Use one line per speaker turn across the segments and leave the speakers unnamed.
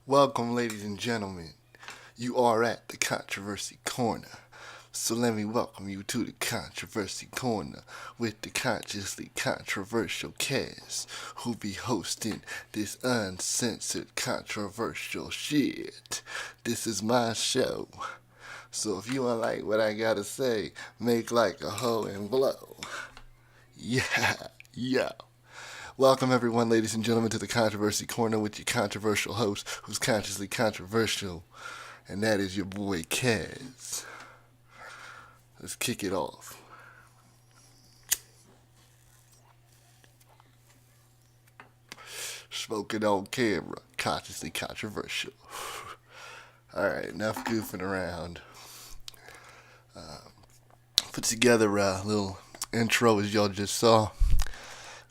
Welcome, ladies and gentlemen. You are at the Controversy Corner. So let me welcome you to the Controversy Corner with the consciously controversial cast who be hosting this uncensored controversial shit. This is my show. So if you don't like what I gotta say, make like a hoe and blow. Yeah. Welcome everyone, ladies and gentlemen, to the Controversy Corner with your controversial host who's consciously controversial, and that is your boy Kaz. Let's kick it off. Smoking on camera, consciously controversial. Alright, enough goofing around. Put together a little intro as y'all just saw.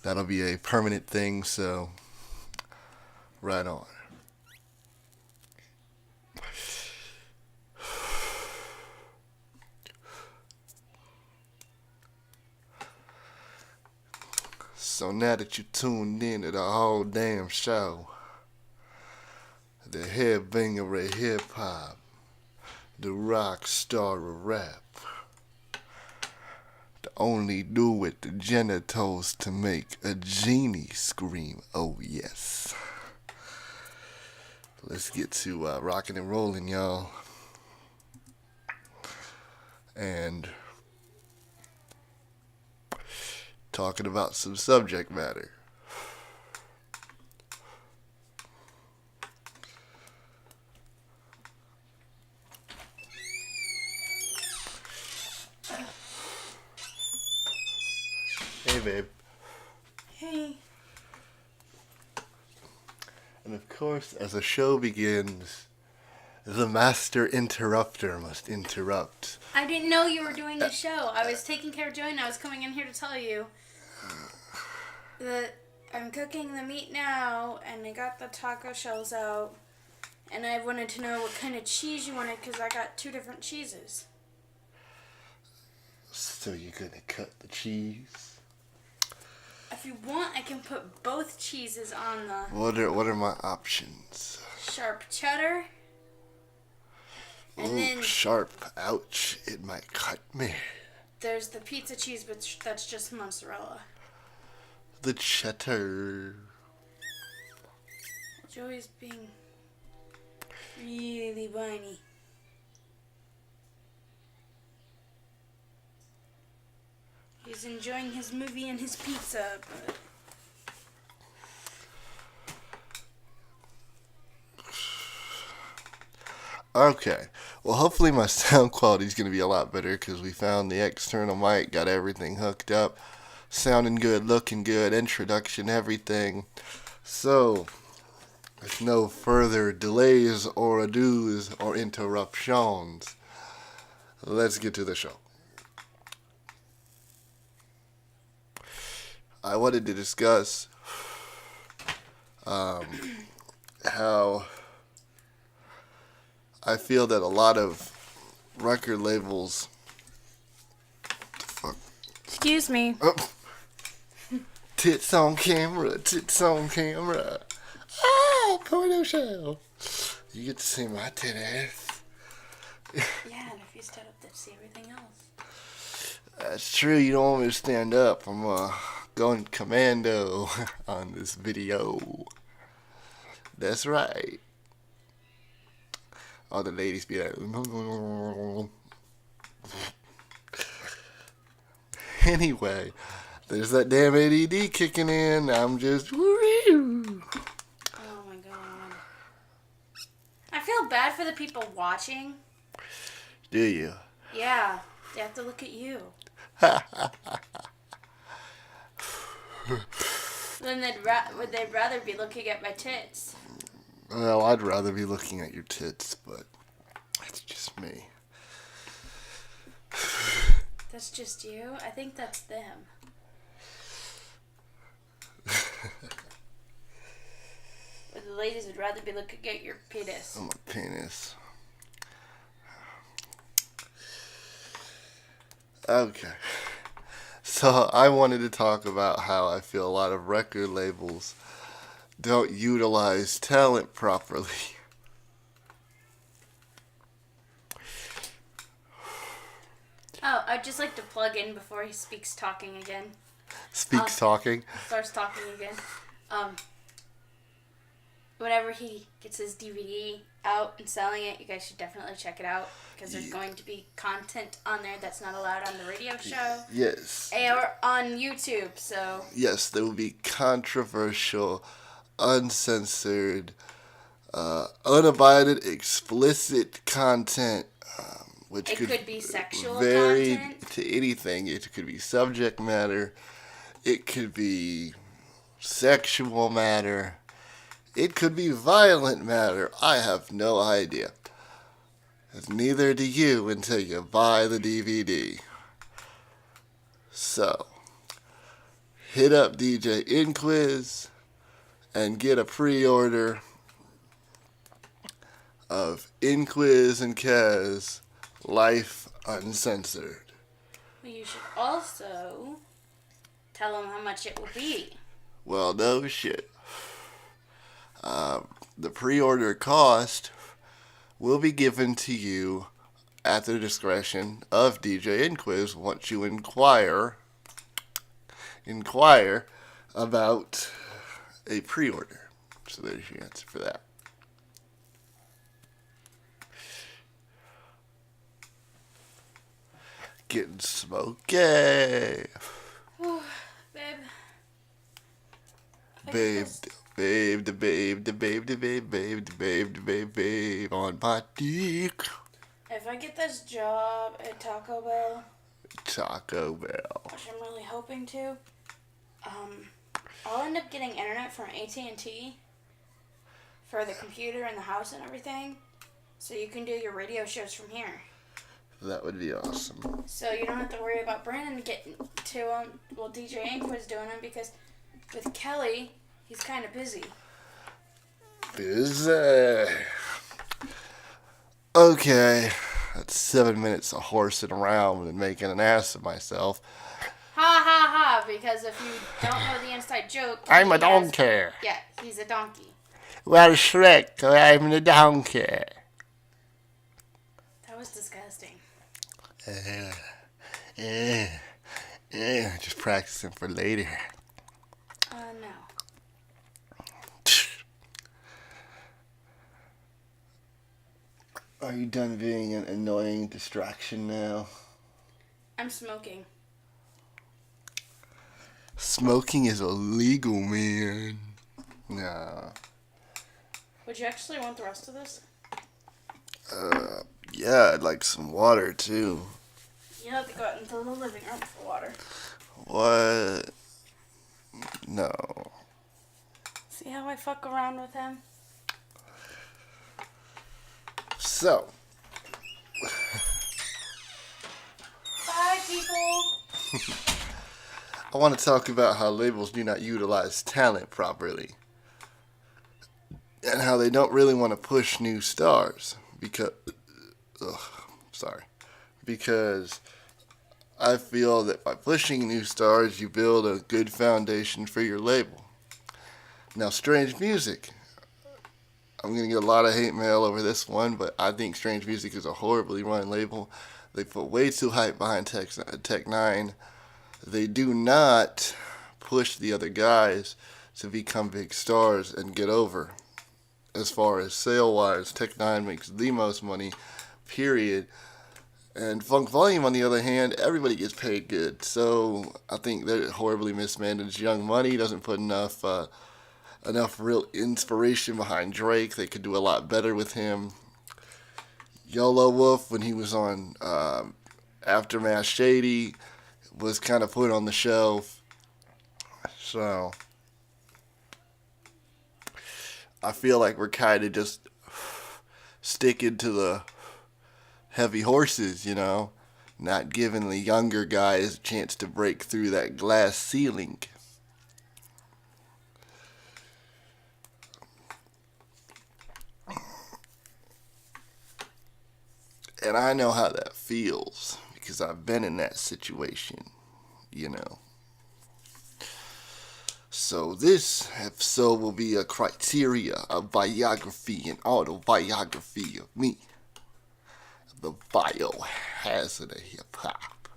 That'll be a permanent thing, so right on. So now that you tuned in to the whole damn show, the headbanger of hip-hop, the rock star of rap, the only dude with the genitals to make a genie scream, oh yes. Let's get to rocking and rolling, y'all. And talking about some subject matter. Hey, babe.
Hey.
And of course, as a show begins, the master interrupter must interrupt.
I didn't know you were doing the show. I was taking care of Joey and I was coming in here to tell you that I'm cooking the meat now and I got the taco shells out and I wanted to know what kind of cheese you wanted because I got 2 different cheeses.
So you're gonna cut the cheese?
If you want, I can put both cheeses on the...
What are my options?
Sharp cheddar. And then
sharp. Ouch. It might cut me.
there's the pizza cheese, but that's just mozzarella.
The cheddar.
Joey's being really whiny. He's enjoying his movie and his pizza, but...
Okay. Well, hopefully my sound quality is going to be a lot better because we found the external mic, got everything hooked up, sounding good, looking good, introduction, everything. So, with no further delays or ados or interruptions, let's get to the show. I wanted to discuss how I feel that a lot of record labels...
Excuse me.
Oh. Tits on camera. Oh, porno show. You get to see my tit ass.
Yeah, and if you stand up, they'd see everything else.
That's true. You don't want me to stand up. I'm going commando on this video. That's right. All the ladies be like... Anyway, there's that damn ADD kicking in. I'm just...
Oh my god. I feel bad for the people watching.
Do you?
Yeah, they have to look at you. Then would they rather be looking at my tits?
Well, I'd rather be looking at your tits, but that's just me.
That's just you? I think that's them. But the ladies would rather be looking at your penis.
Oh, my penis. Okay. So I wanted to talk about how I feel a lot of record labels don't utilize talent properly.
Oh, I'd just like to plug in before he speaks talking again.
Talking?
Starts talking again. Whenever he gets his DVD out and selling it, you guys should definitely check it out because there's going to be content on there that's not allowed on the radio show.
Yes.
Or on YouTube, so...
Yes, there will be controversial, uncensored, unabided, explicit content, which
It could be sexual
vary
content.
to anything. It could be subject matter. It could be sexual matter. It could be violent matter. I have no idea. And neither do you until you buy the DVD. So, hit up DJ Inquiz and get a pre-order of Inquiz and Kaz Life Uncensored.
Well, you should also tell them how much it will be.
Well, no shit. The pre-order cost will be given to you at the discretion of DJ Inquiz once you inquire about a pre-order. So there's your answer for that. Getting smoky.
Whew, babe.
Babe, the babe on my dick.
If I get this job at Taco Bell, which I'm really hoping to, I'll end up getting internet from AT&T for the computer and the house and everything, so you can do your radio shows from here.
That would be awesome.
So you don't have to worry about Brandon getting to them. Well, DJ Inquiz doing them because with Kelly, he's kind of busy.
Okay, that's 7 minutes of horsing around and making an ass of myself.
Ha ha ha, because if you don't know the inside joke...
I'm a donkey.
Yeah, he's a donkey.
Well, Shrek, I'm a donkey.
That was disgusting.
Just practicing for later.
No.
Are you done being an annoying distraction now?
I'm smoking.
Smoking is illegal, man. Nah.
Would you actually want the rest of this?
Yeah, I'd like some water, too.
You have to go out into the living room for water.
What? No.
See how I fuck around with him?
So.
Bye, people.
I want to talk about how labels do not utilize talent properly. And how they don't really want to push new stars. Because I feel that by pushing new stars, you build a good foundation for your label. Now, Strange Music. I'm going to get a lot of hate mail over this one, but I think Strange Music is a horribly run label. They put way too hype behind Tech 9. They do not push the other guys to become big stars and get over. As far as sale-wise, Tech 9 makes the most money, period. And Funk Volume, on the other hand, everybody gets paid good. So I think they're horribly mismanaged. Young Money doesn't put enough real inspiration behind Drake. They could do a lot better with him. YOLO Wolf, when he was on Aftermath Shady, was kind of put on the shelf. So I feel like we're kind of just sticking to the heavy horses, not giving the younger guys a chance to break through that glass ceiling. And I know how that feels because I've been in that situation. So this episode will be a criteria, a biography and autobiography of me. The biohazard of hip-hop.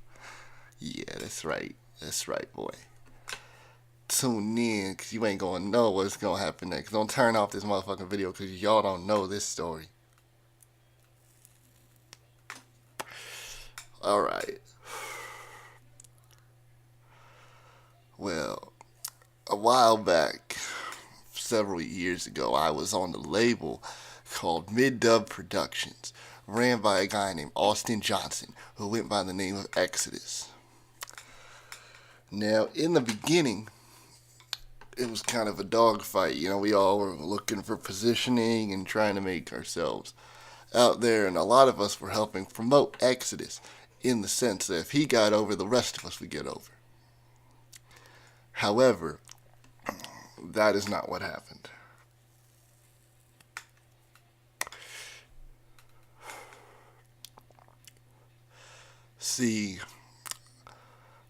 Yeah, that's right. That's right, boy. Tune in, because you ain't going to know what's going to happen next. Don't turn off this motherfucking video, because y'all don't know this story. Alright. Well, a while back, several years ago, I was on the label called Mid-Dub Productions, ran by a guy named Austin Johnson, who went by the name of Exodus. Now, in the beginning, it was kind of a dogfight. We all were looking for positioning and trying to make ourselves out there, and a lot of us were helping promote Exodus in the sense that if he got over, the rest of us would get over. However, that is not what happened. See,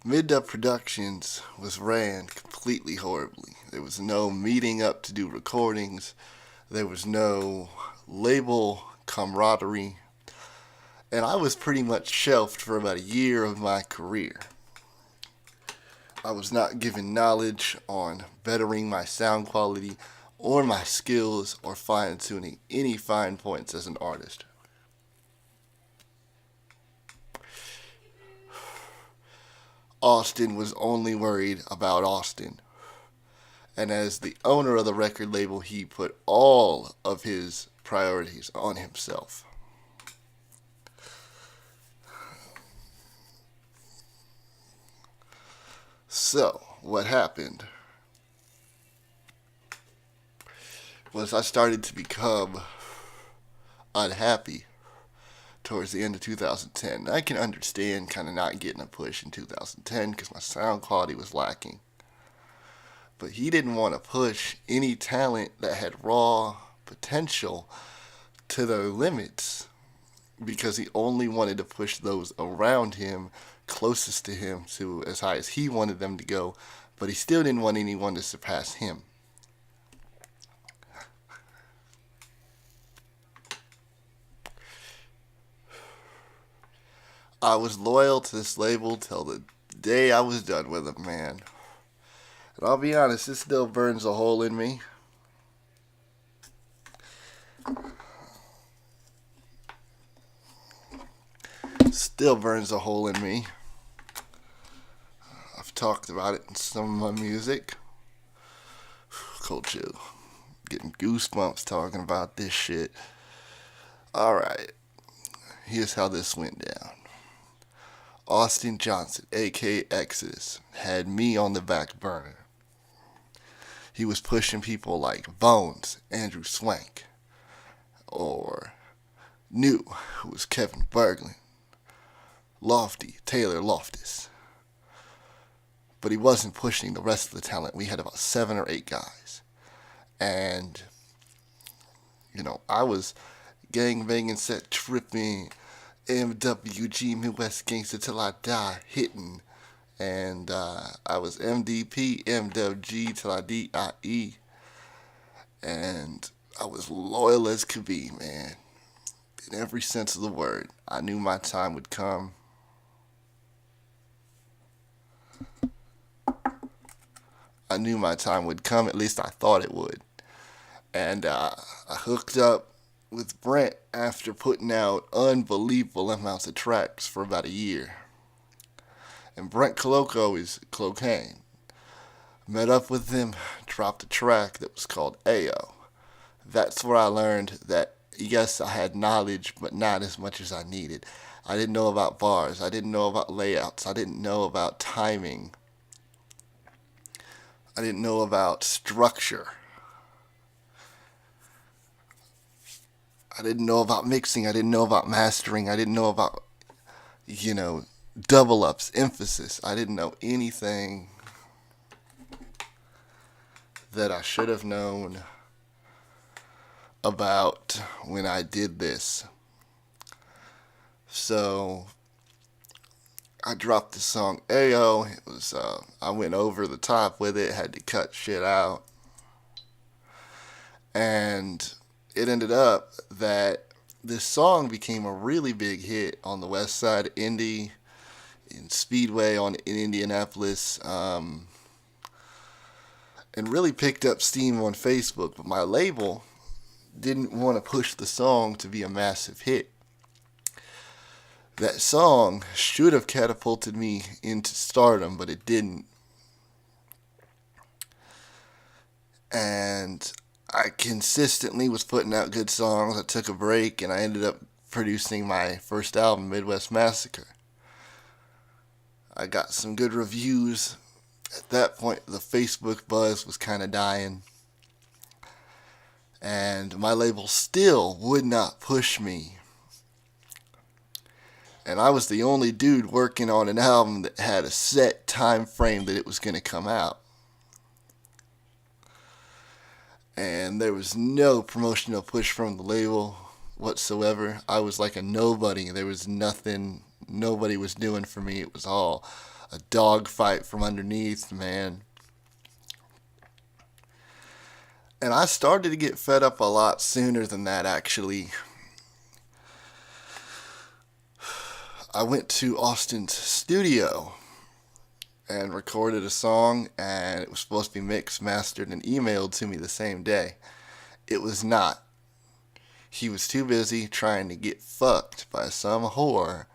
Mid-Dub Productions was ran completely horribly. There was no meeting up to do recordings. There was no label camaraderie. And I was pretty much shelved for about a year of my career. I was not given knowledge on bettering my sound quality or my skills or fine-tuning any fine points as an artist. Austin was only worried about Austin. And as the owner of the record label, he put all of his priorities on himself. So, what happened was I started to become unhappy towards the end of 2010. I can understand kind of not getting a push in 2010 because my sound quality was lacking. But he didn't want to push any talent that had raw potential to their limits because he only wanted to push those around him, closest to him, to as high as he wanted them to go, but he still didn't want anyone to surpass him. I was loyal to this label till the day I was done with them, man. And I'll be honest, this still burns a hole in me. Still burns a hole in me. I've talked about it in some of my music. Cold chill. Getting goosebumps talking about this shit. Alright. Here's how this went down. Austin Johnson, aka Exodus, had me on the back burner. He was pushing people like Bones, Andrew Swank, or New, who was Kevin Berglund, Lofty, Taylor Loftus. But he wasn't pushing the rest of the talent. We had about 7 or 8 guys. And, I was gangbanging, set tripping, MWG, Midwest Gangsta Till I Die, hitting. And I was MDP, MWG Till I DIE. And I was loyal as could be, man. In every sense of the word. I knew my time would come. I knew my time would come, at least I thought it would. And I hooked up with Brent after putting out unbelievable amounts of tracks for about a year. And Brent Coloco is Clocaine. Met up with him, dropped a track that was called Ayo. That's where I learned that yes, I had knowledge, but not as much as I needed. I didn't know about bars. I didn't know about layouts. I didn't know about timing. I didn't know about structure. I didn't know about mixing. I didn't know about mastering. I didn't know about, you know, double ups, emphasis. I didn't know anything that I should have known about when I did this. So I dropped the song Ayo. It was I went over the top with it, had to cut shit out. And it ended up that this song became a really big hit on the west side of Indy, in Speedway in Indianapolis, and really picked up steam on Facebook. But my label didn't want to push the song to be a massive hit. That song should have catapulted me into stardom, but it didn't. And I consistently was putting out good songs. I took a break and I ended up producing my first album, Midwest Massacre. I got some good reviews. At that point, the Facebook buzz was kind of dying. And my label still would not push me. And I was the only dude working on an album that had a set time frame that it was going to come out. And there was no promotional push from the label whatsoever. I was like a nobody. There was nothing nobody was doing for me. It was all a dogfight from underneath, man. And I started to get fed up a lot sooner than that, actually. I went to Austin's studio and recorded a song, and it was supposed to be mixed, mastered, and emailed to me the same day. It was not. He was too busy trying to get fucked by some whore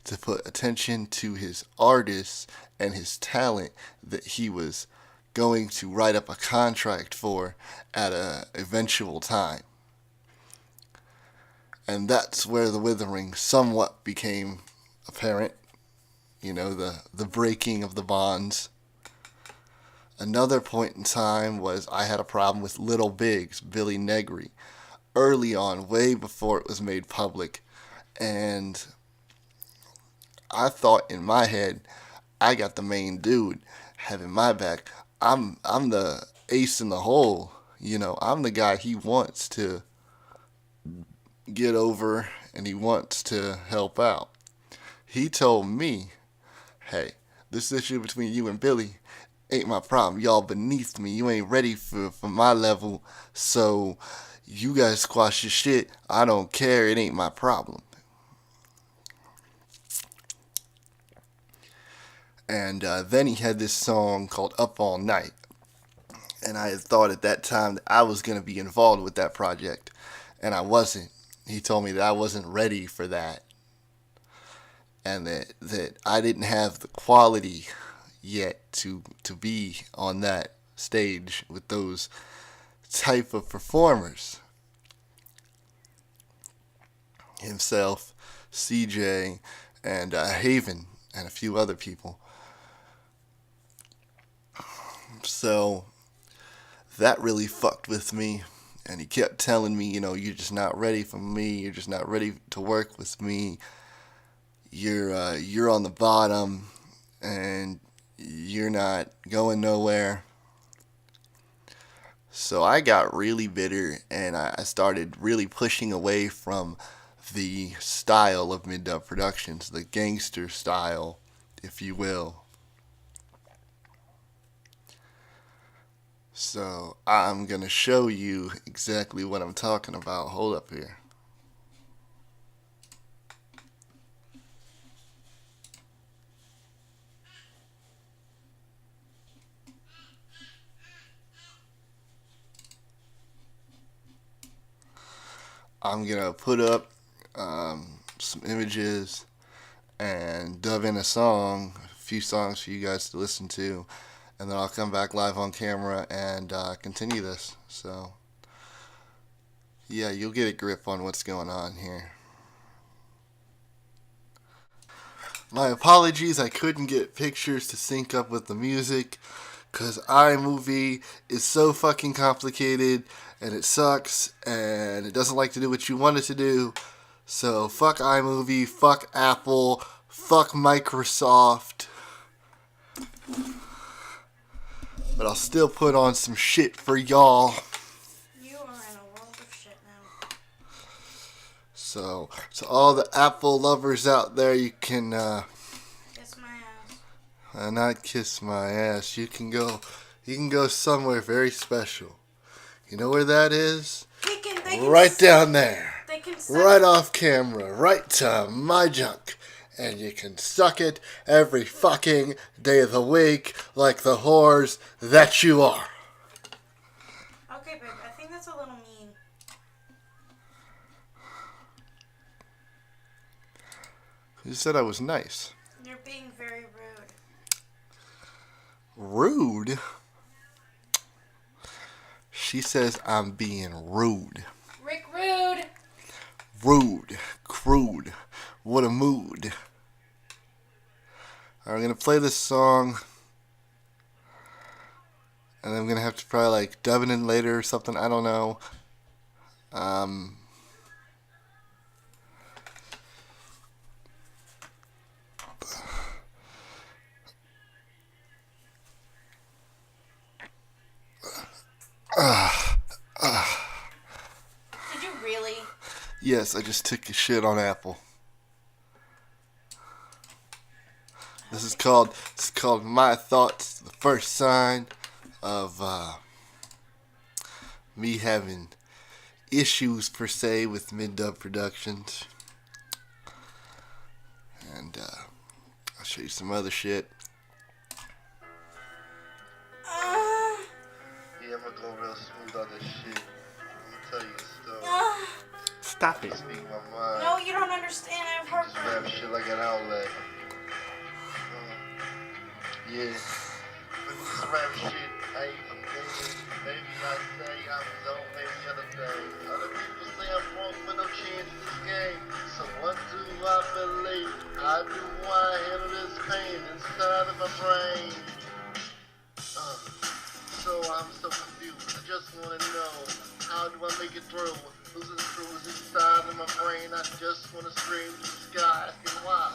to put attention to his artists and his talent that he was going to write up a contract for at a eventual time. And that's where the withering somewhat became apparent. You know, the breaking of the bonds. Another point in time was I had a problem with Little Big's Billy Negri early on, way before it was made public. And I thought in my head, I got the main dude having my back. I'm the ace in the hole. You know, I'm the guy he wants to get over and he wants to help out. He told me, hey, this issue between you and Billy ain't my problem. Y'all beneath me. You ain't ready for my level. So you guys squash your shit. I don't care. It ain't my problem. And then he had this song called Up All Night. And I had thought at that time that I was going to be involved with that project. And I wasn't. He told me that I wasn't ready for that. And that I didn't have the quality yet to be on that stage with those type of performers. Himself, CJ, and Haven, and a few other people. So that really fucked with me. And he kept telling me, you know, you're just not ready for me. You're just not ready to work with me. You're on the bottom, and you're not going nowhere. So I got really bitter, and I started really pushing away from the style of Mid-Dub Productions, the gangster style, if you will. So I'm going to show you exactly what I'm talking about. Hold up here. I'm going to put up some images and dub in a few songs for you guys to listen to, and then I'll come back live on camera and continue this. So, Yeah, you'll get a grip on what's going on here. My apologies, I couldn't get pictures to sync up with the music because iMovie is so fucking complicated and it sucks and it doesn't like to do what you want it to do. So fuck iMovie, fuck Apple, fuck Microsoft. But I'll still put on some shit for y'all.
You are in a world of shit now.
So all the Apple lovers out there, you can
Kiss my ass.
not kiss my ass. You can go somewhere very special. You know where that is?
They can
Right down there.
They can suck.
Right off camera. Right to my junk. And you can suck it every fucking day of the week like the whores that you are.
Okay, babe, I think that's a little mean.
You said I was nice.
You're being very rude.
Rude? She says I'm being rude.
Rick Rude!
Rude. Crude. What a mood. Alright, I'm going to play this song. And I'm going to have to probably like dub it in later or something. I don't know.
Did you really?
Yes, I just took a shit on Apple. This is called My Thoughts, the first sign of me having issues per se with mid-dub productions. And I'll show you some other shit. Yeah, I'm gonna go real smooth on this shit. I'm gonna tell you a story. Stop it. Speak my mind.
No, you don't understand. I have
Just
heartburn.
rap shit like an outlet. Yeah. But this rap shit, I even think, maybe I say I'm so maybe other things. Other people say I'm broke with no chance in this game. So what do I believe? How do I handle this pain inside of my brain? So I'm so confused. I just wanna know, how do I make it through? Losing the screws inside of my brain. I just wanna scream to the sky, asking why?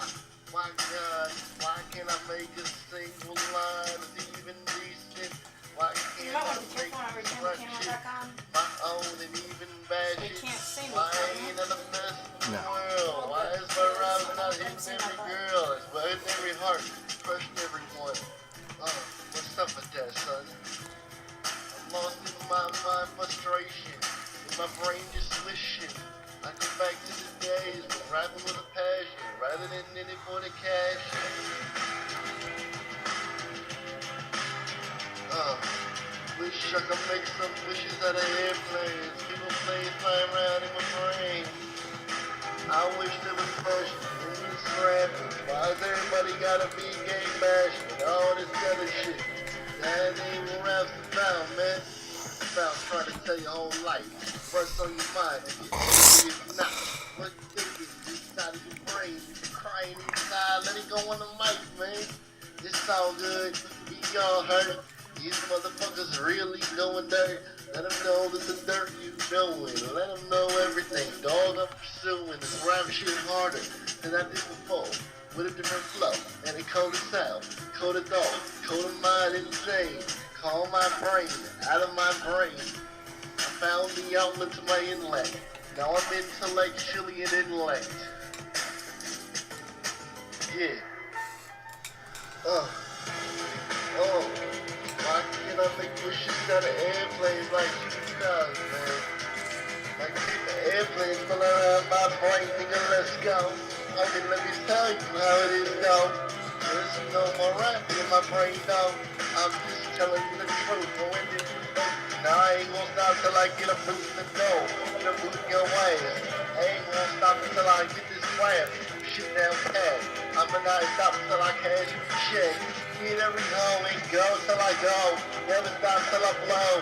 Why God? Why can't I make a single line? Is it even decent? Why
You
can't
might
I
want to be
make
careful when I
this
return the
rap
camera
shit
back on.
my own and even bad
They
shit?
can't sing
Why
with
ain't I the best in the
No.
world? Why is my rap not hitting every girl? It's in every heart, crushing everyone. What's up with that, son? I'm lost in my mind, frustration, and my brain just wishing I go back to the days when rapping with a passion, rather than in it for the cash. Wish I could make some wishes out of airplanes. People plays flying around in my brain. I wish there was passion in this rapping. Why does everybody gotta be gay bashing and all this other shit? That ain't what rap's about, man. It's about trying to tell your whole life. What's on your mind? If you're not, what you thinking inside of your brain? If you're crying inside, let it go on the mic, man. It's all good. We all hurt. These motherfuckers really going dirt. Let them know that the dirt you doing. Let them know everything. Dog, I'm pursuing this rap shit harder than I did before. With a different flow and a colder sound. Colder thought, colder mind insane. Call my brain out of my brain. I found the outlet to my intellect. Now I'm intellectually an intellect. Yeah. Why can't I make wishes out of airplanes like you does, man? Like the airplanes flying around my brain, nigga, let's go. Okay, let me tell you how it is, though. There's no more rapping in my brain, though. I'm just telling you the truth. Go in this boat. Now I ain't gonna stop till I get a boot in the door. Get a boot in your ass. I ain't gonna stop until I get this rap. Shit down pat. I'ma not stop until I cash you the check. Get every hoe and go till I go. Never stop till I blow.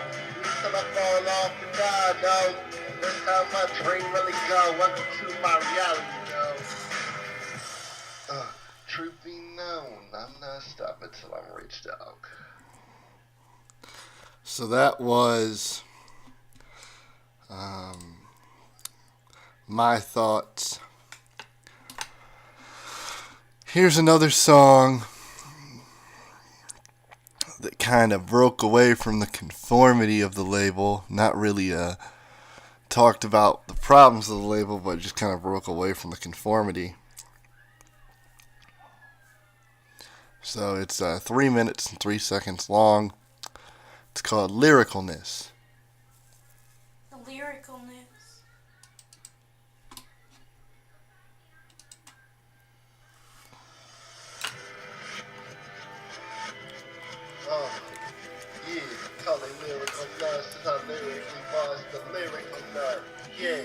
Till I fall off and die, though. That's how my dream really go. Welcome to my reality, truth be known, I'm not stopping till I'm rich, dog. So that was my thoughts. Here's another song that kind of broke away from the conformity of the label. Not really talked about the problems of the label, but just kind of broke away from the conformity. So it's 3 minutes and 3 seconds long. It's called Lyricalness.
The lyricalness.
Yeah, call it lyrical nuts, how lyrically boss the lyrical nut. Yeah,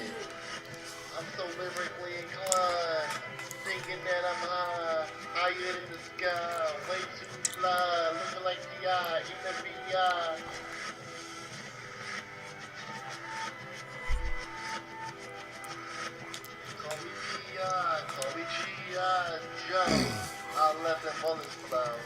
I'm so lyrically inclined, thinking that I'm higher in the sky, way too fly, looking like T.I. in the B.I. Call me T.I., call me G.I. Joe, I let them bullets flow.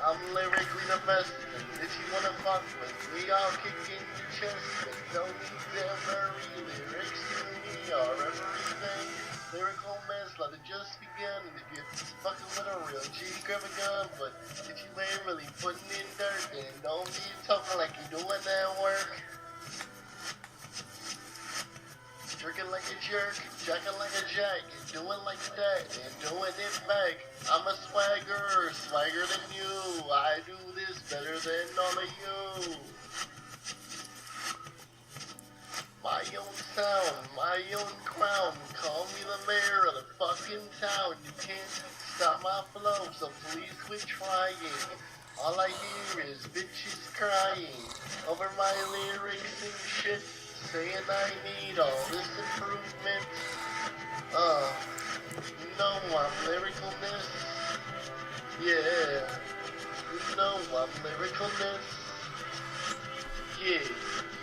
I'm lyrically the best, and if you wanna fuck with me, I'll kick in your chest. But don't need them very lyrics to me are everything. Lyrical mess, let it just begin. And if you're fucking with a real G, grab a gun. But if you ain't really putting in dirt, then don't be talking like you're doing that work. Jerking like a jerk, jacking like a jack, and doing like that, and doing it back. I'm a swagger, swagger than you. I do this better than all of you. My own sound, my own crown. Call me the mayor of the fucking town. You can't stop my flow, so please quit trying. All I hear is bitches crying over my lyrics and shit, saying I need all this improvement. You know I'm lyricalness. Yeah, you know I'm lyricalness. Yeah,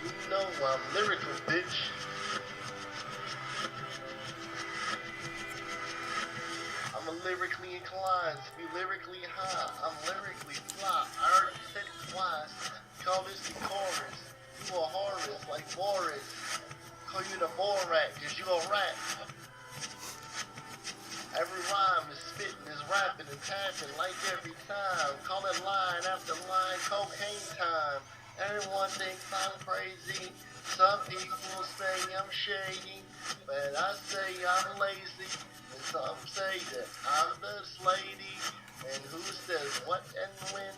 you know I'm lyrical, bitch. I'm lyrically inclined to be lyrically high. I'm lyrically fly. I already said it twice. Call this the chorus. You a Horus like Boris. Call you the Borat, cause you a rat. Every rhyme is spitting, is rapping and tapping like every time. Call it line after line, cocaine time. Everyone thinks I'm crazy. Some people say I'm shady, but I say I'm lazy. And some say that I'm this lady. And who says what and when?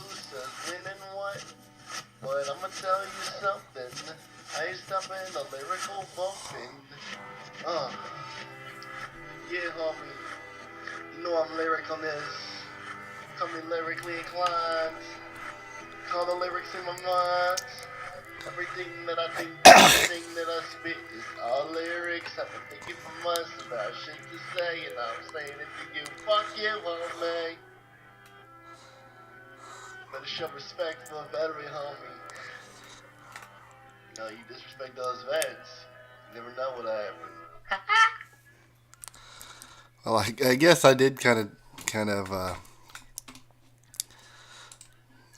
Who says when and what? But I'ma tell you something. I ain't stopping the lyrical bumping. Yeah, homie. You know I'm lyricalness. Call me lyrically inclined. Call the lyrics in my mind. Everything that I think, everything that I spit is all lyrics. I've been thinking for months about shit to say, and I'm saying it to you. Fuck you, homie. Better show respect for a veteran, homie. You know, you disrespect those vets, you never know what happened. Well, I guess I did kind of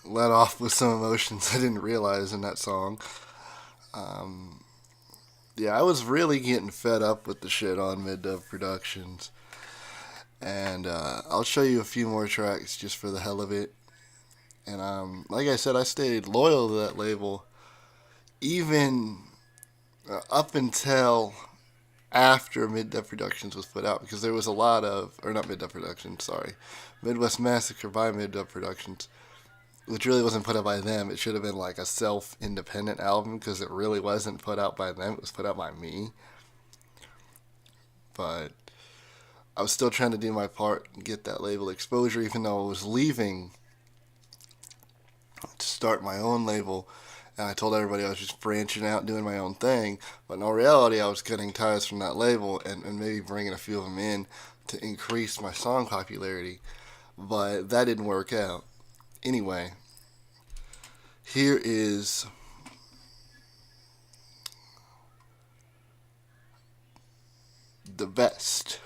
let off with some emotions I didn't realize in that song. Yeah, I was really getting fed up with the shit on Mid-Dub Productions. And I'll show you a few more tracks just for the hell of it. And like I said, I stayed loyal to that label even up until after Mid-Dub Productions was put out, because there was a lot of, or not Mid-Dub Productions, sorry, Midwest Massacre by Mid-Dub Productions, which really wasn't put out by them. It should have been like a self-independent album, because it really wasn't put out by them. It was put out by me. But I was still trying to do my part and get that label exposure, even though I was leaving to start my own label. And I told everybody I was just branching out, doing my own thing. But in all reality, I was cutting ties from that label and maybe bringing a few of them in to increase my song popularity. But that didn't work out. Anyway, here is the best.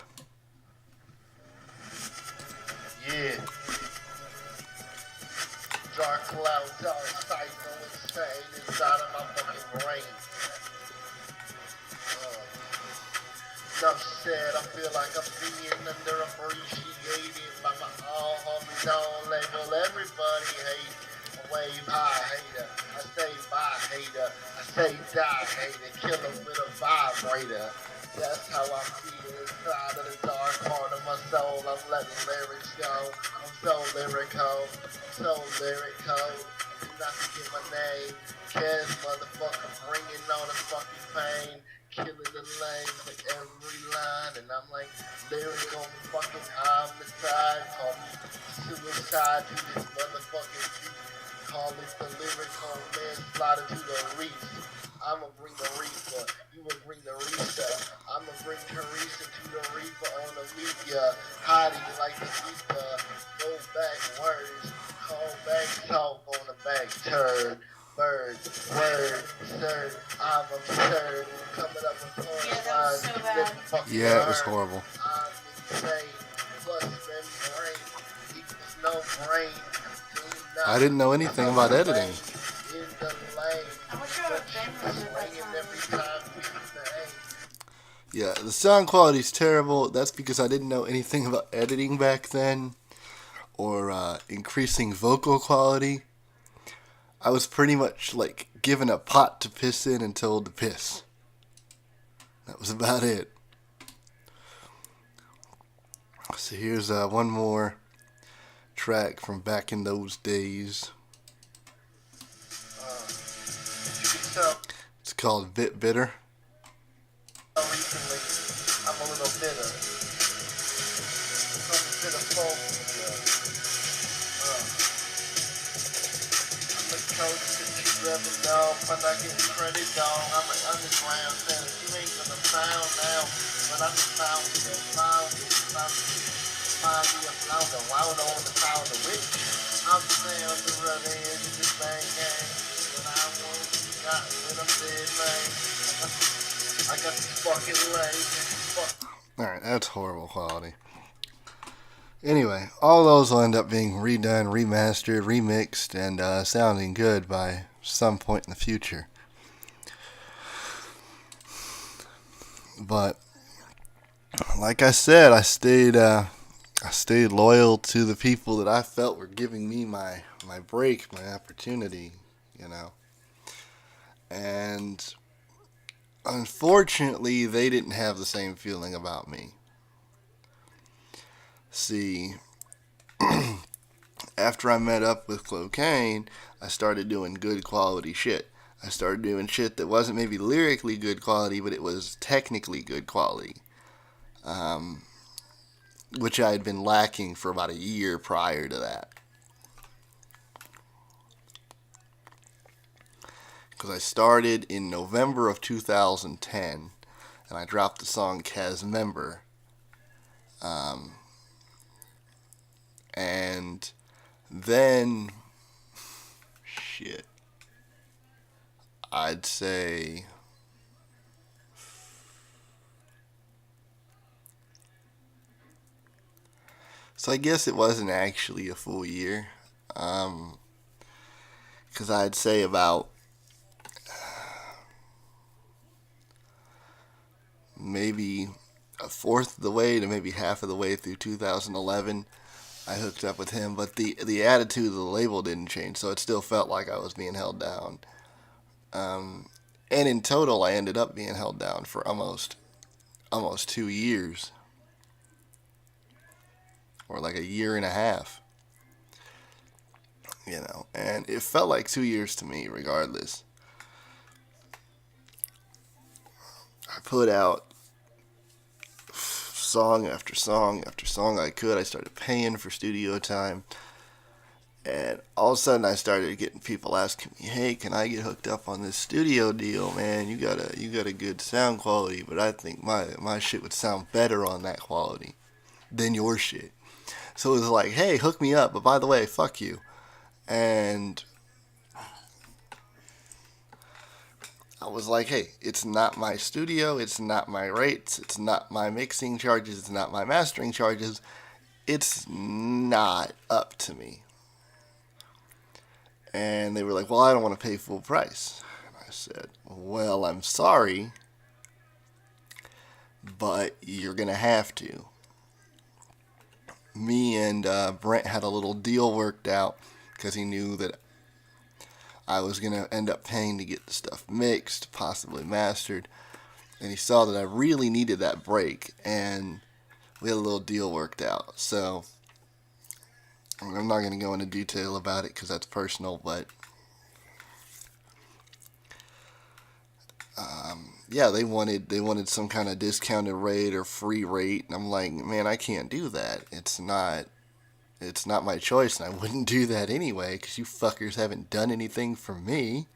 Yeah. Dark cloud, dark sight, no insane inside of my fucking brain. Enough said, I feel like I'm being underappreciated by my all homies. Don't label everybody hate. I wave high hater, I say bye hater, I say die hater, kill 'em with a vibrator. That's how I feel inside of the dark part of my soul. I'm letting lyrics go. I'm so lyrical, so lyrical. And I forget my name. Cares motherfucker bringing on the fucking pain. Killing the lanes like every line. And I'm like lyrical fucking homicide. Call me suicide to this motherfucking beat. Call it the lyrical manslaughter to the reef. I'ma bring the reaper, you will bring the reaper. I'ma bring Teresa to the reaper on the media. Hiding like the ether, go back words, call back talk on the back turn. Bird, word, sir, I'm absurd. Coming up with punchlines,
so bad.
Yeah, it was horrible.
I'm insane, plus brain equals no brain.
I didn't know anything about editing.
In the lane.
I wish I would have been with it by time.
Yeah, the sound quality is terrible. That's because I didn't know anything about editing back then or increasing vocal quality. I was pretty much like given a pot to piss in and told to piss. That was about it. So here's one more track from back in those days. It's called Bit Bitter.
Recently, I'm a little bitter. I'm bitter phobia. I'm the coach that you ever know. I'm not getting credit, dog. I'm an underground center. You ain't gonna found now. But I'm the founder. Find me a flounder. Wound on the founder. Which I'm saying on the other end of this bang gang. When I want not when I'm dead, man. I got these fucking legs.
Alright, that's horrible quality. Anyway, all those will end up being redone, remastered, remixed, and sounding good by some point in the future. But, like I said, I stayed loyal to the people that I felt were giving me my break, my opportunity, you know. And unfortunately, they didn't have the same feeling about me. See, after I met up with Clocaine, I started doing good quality shit. I started doing shit that wasn't maybe lyrically good quality, but it was technically good quality. Which I had been lacking for about a year prior to that. Because I started in November of 2010, and I dropped the song Casmember. And then, shit, I'd say so I guess it wasn't actually a full year, because I'd say about maybe a fourth of the way to maybe half of the way through 2011, I hooked up with him, but the attitude of the label didn't change, so it still felt like I was being held down. And in total, I ended up being held down for almost 2 years, or like a year and a half, you know. And it felt like 2 years to me, regardless. I put out song after song after song I could. I started paying for studio time, and all of a sudden I started getting people asking me, "Hey, can I get hooked up on this studio deal, man? You got a good sound quality, but I think my shit would sound better on that quality than your shit." So it was like, "Hey, hook me up, but by the way, fuck you." And I was like, hey, it's not my studio, it's not my rates, it's not my mixing charges, it's not my mastering charges. It's not up to me. And they were like, well, I don't want to pay full price. And I said, well, I'm sorry, but you're going to have to. Me and Brent had a little deal worked out because he knew that I was going to end up paying to get the stuff mixed, possibly mastered. And he saw that I really needed that break, and we had a little deal worked out. So I'm not going to go into detail about it because that's personal, but yeah, they wanted some kind of discounted rate or free rate, and I'm like, man, I can't do that. It's not my choice, and I wouldn't do that anyway because you fuckers haven't done anything for me.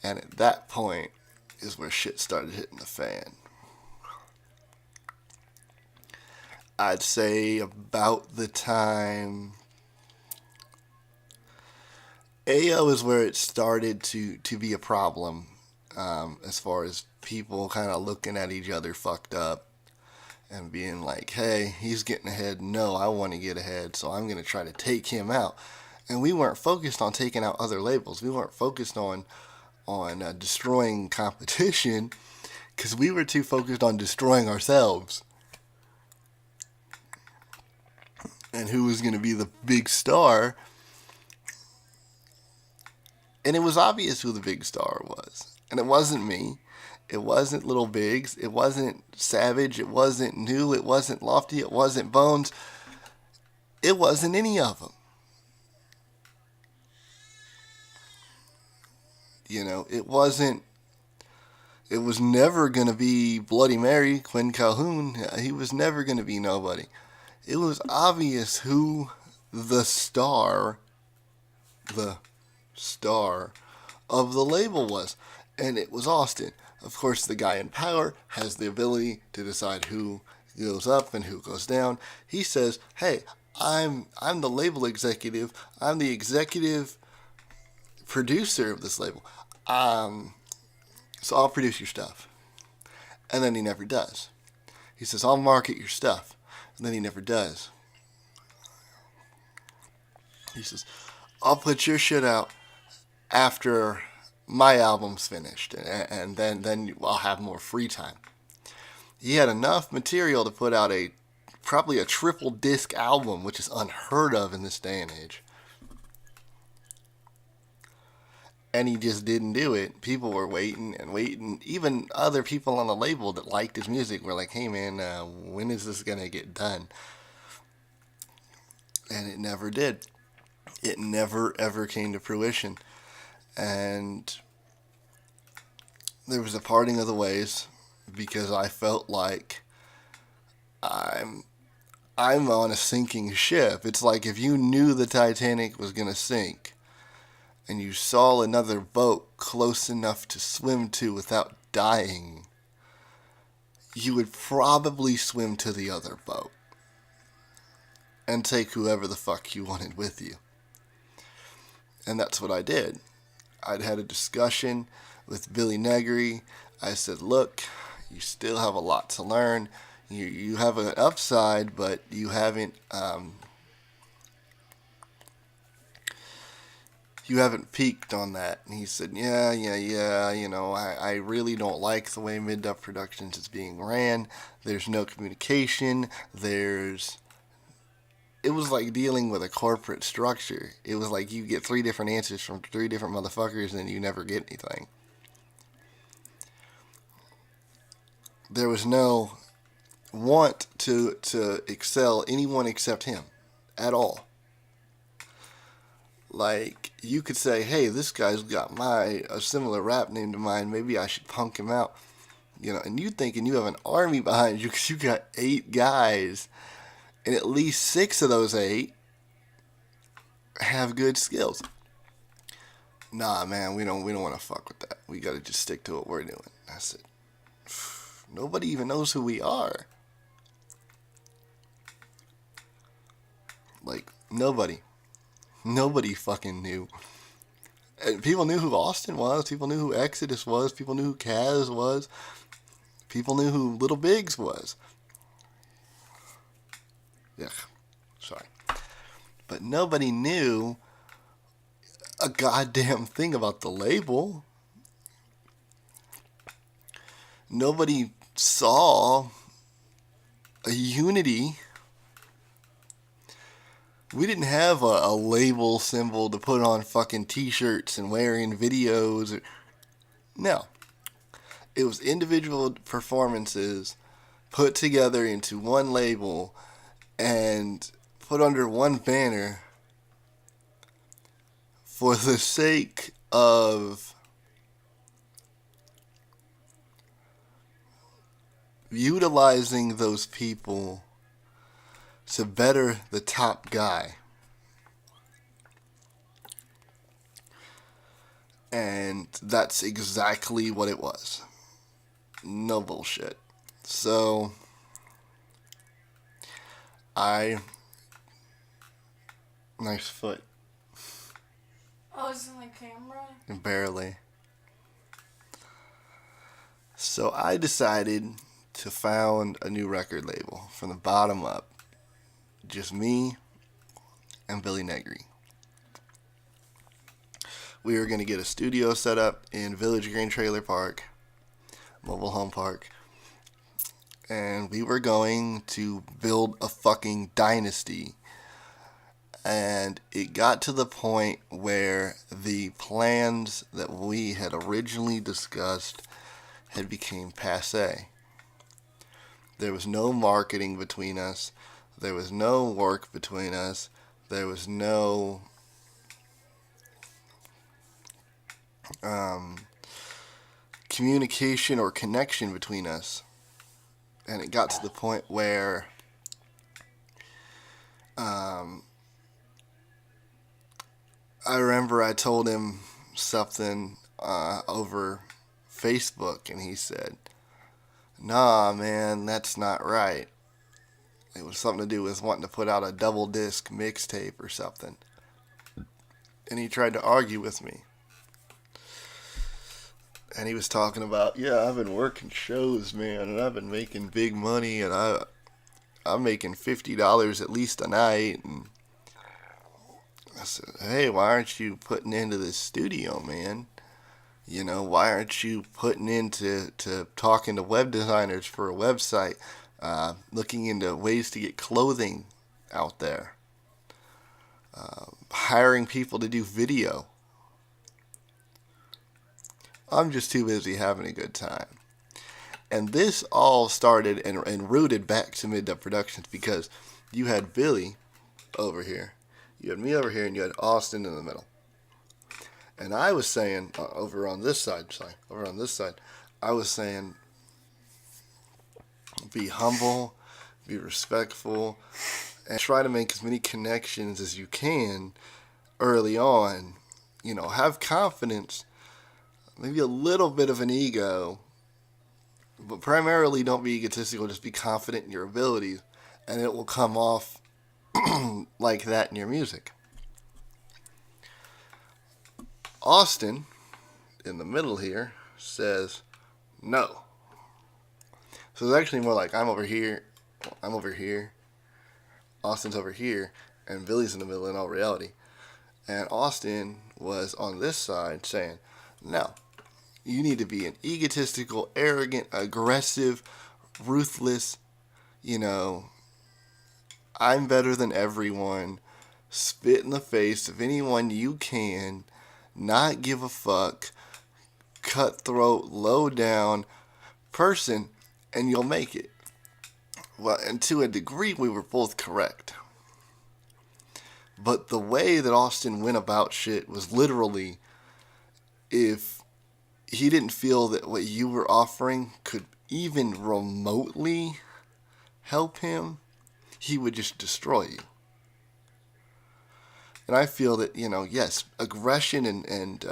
And at that point is where shit started hitting the fan. I'd say about the time AO is where it started to be a problem, as far as people kind of looking at each other fucked up and being like, hey, he's getting ahead. No, I want to get ahead, so I'm going to try to take him out. And we weren't focused on taking out other labels. We weren't focused on destroying competition because we were too focused on destroying ourselves. And who was going to be the big star. And it was obvious who the big star was. And it wasn't me. It wasn't Little Biggs. It wasn't Savage. It wasn't New. It wasn't Lofty. It wasn't Bones. It wasn't any of them. You know, it was never going to be Bloody Mary, Quinn Calhoun. He was never going to be nobody. It was obvious who the star of the label was. And it was Austin. Of course, the guy in power has the ability to decide who goes up and who goes down. He says, hey, I'm the label executive. I'm the executive producer of this label. So I'll produce your stuff. And then he never does. He says, I'll market your stuff. And then he never does. He says, I'll put your shit out after my album's finished. And then I'll have more free time. He had enough material to put out probably a triple disc album, which is unheard of in this day and age. And he just didn't do it. People were waiting and waiting. Even other people on the label that liked his music were like, hey man, when is this going to get done? And it never did. It never ever came to fruition. And there was a parting of the ways because I felt like I'm on a sinking ship. It's like if you knew the Titanic was going to sink and you saw another boat close enough to swim to without dying, you would probably swim to the other boat and take whoever the fuck you wanted with you. And that's what I did. I'd had a discussion with Billy Negri. I said, look, you still have a lot to learn. You have an upside, but you haven't peaked on that. And he said, yeah, you know, I really don't like the way Mid-Dub Productions is being ran. There's no communication. It was like dealing with a corporate structure. It was like you get 3 different answers from 3 different motherfuckers and you never get anything. There was no want to excel anyone except him at all. Like, you could say, hey, this guy's got a similar rap name to mine. Maybe I should punk him out. You know, and you thinking you have an army behind you because you got 8 guys. And at least 6 of those 8 have good skills. Nah, man, we don't want to fuck with that. We got to just stick to what we're doing. I said, nobody even knows who we are. Like, nobody fucking knew. And people knew who Austin was. People knew who Exodus was. People knew who Kaz was. People knew who Little Biggs was. Yeah, sorry. But nobody knew a goddamn thing about the label. Nobody saw a unity. We didn't have a label symbol to put on fucking t-shirts and wearing videos. No. It was individual performances put together into one label and put under one banner for the sake of utilizing those people to better the top guy. And that's exactly what it was. No bullshit. So, nice foot.
Oh, it's in the camera?
Barely. So I decided to found a new record label from the bottom up. Just me and Billy Negri. We were going to get a studio set up in Village Green Trailer Park, mobile home park. And we were going to build a fucking dynasty. And it got to the point where the plans that we had originally discussed had become passé. There was no marketing between us. There was no work between us. There was no communication or connection between us. And it got to the point where I remember I told him something over Facebook, and he said, "Nah, man, that's not right." It was something to do with wanting to put out a double disc mixtape or something. And he tried to argue with me. And he was talking about, yeah, I've been working shows, man, and I've been making big money, and I'm making $50 at least a night. And I said, hey, why aren't you putting into this studio, man? You know, why aren't you putting into talking to web designers for a website, looking into ways to get clothing out there, hiring people to do video? I'm just too busy having a good time. And this all started and rooted back to Mid-Dub Productions because you had Billy over here, you had me over here, and you had Austin in the middle. And I was saying, over on this side, I was saying, be humble, be respectful, and try to make as many connections as you can early on. You know, have confidence, maybe a little bit of an ego, but primarily don't be egotistical, just be confident in your abilities, and it will come off like that in your music. Austin, in the middle here, says no. So it's actually more like I'm over here, Austin's over here, and Billy's in the middle in all reality. And Austin was on this side saying, no, you need to be an egotistical, arrogant, aggressive, ruthless, you know, I'm better than everyone, spit in the face of anyone you can, not give a fuck, cutthroat, low down person, and you'll make it. Well, and to a degree, we were both correct. But the way that Austin went about shit was literally, if he didn't feel that what you were offering could even remotely help him, he would just destroy you. And I feel that, you know, yes, aggression and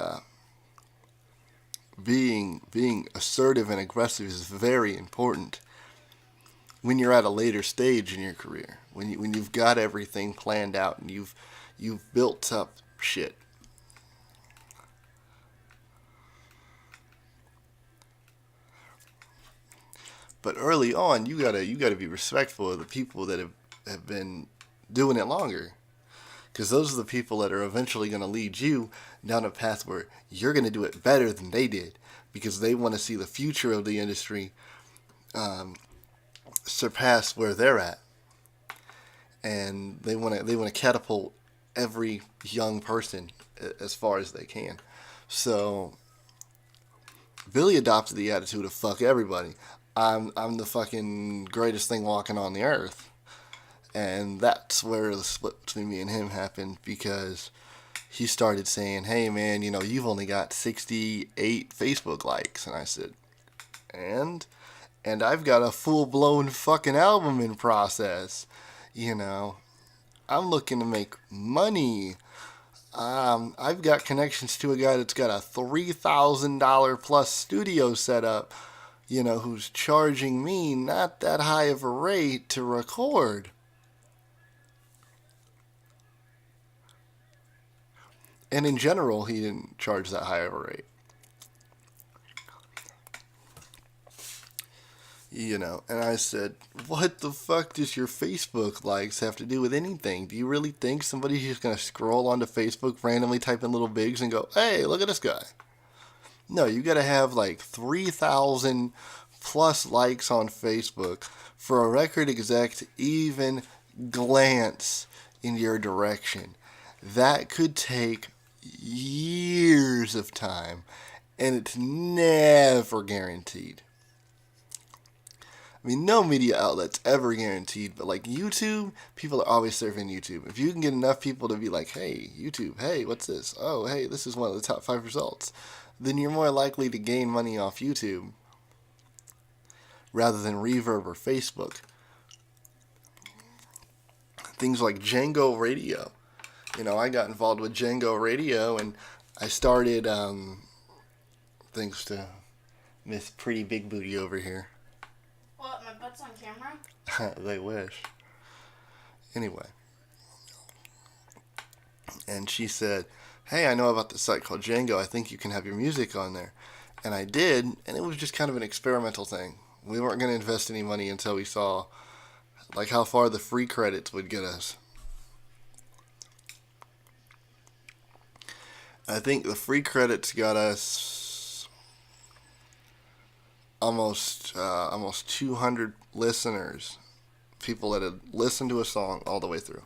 being assertive and aggressive is very important when you're at a later stage in your career, when you've got everything planned out and you've built up shit. But early on, you gotta be respectful of the people that have been doing it longer, because those are the people that are eventually going to lead you down a path where you're going to do it better than they did, because they want to see the future of the industry surpass where they're at, and they want to catapult every young person as far as they can. So Billy adopted the attitude of fuck everybody. I'm the fucking greatest thing walking on the earth. And that's where the split between me and him happened, because he started saying, "Hey man, you've only got 68 Facebook likes." And I said, and I've got a full-blown fucking album in process. I'm looking to make money. I've got connections to a guy that's got a $3,000 plus studio set up, who's charging me not that high of a rate to record. And in general, he didn't charge that high of a rate. And I said, what the fuck does your Facebook likes have to do with anything? Do you really think somebody's just going to scroll onto Facebook, randomly type in little bigs and go, hey, look at this guy? No, you got to have like 3,000 plus likes on Facebook for a record exec to even glance in your direction. That could take years of time, and it's never guaranteed. I mean, no media outlet's ever guaranteed, but like YouTube, people are always surfing YouTube. If you can get enough people to be like, hey, YouTube, hey, what's this? Oh, hey, this is one of the top 5 results, then you're more likely to gain money off YouTube rather than Reverb or Facebook. Things like Django Radio. I got involved with Django Radio, and I started, thanks to Miss Pretty Big Booty over here.
What, my butt's on camera?
They wish. Anyway. And she said, hey, I know about this site called Django. I think you can have your music on there. And I did, and it was just kind of an experimental thing. We weren't going to invest any money until we saw like how far the free credits would get us. I think the free credits got us almost 200 listeners, people that had listened to a song all the way through.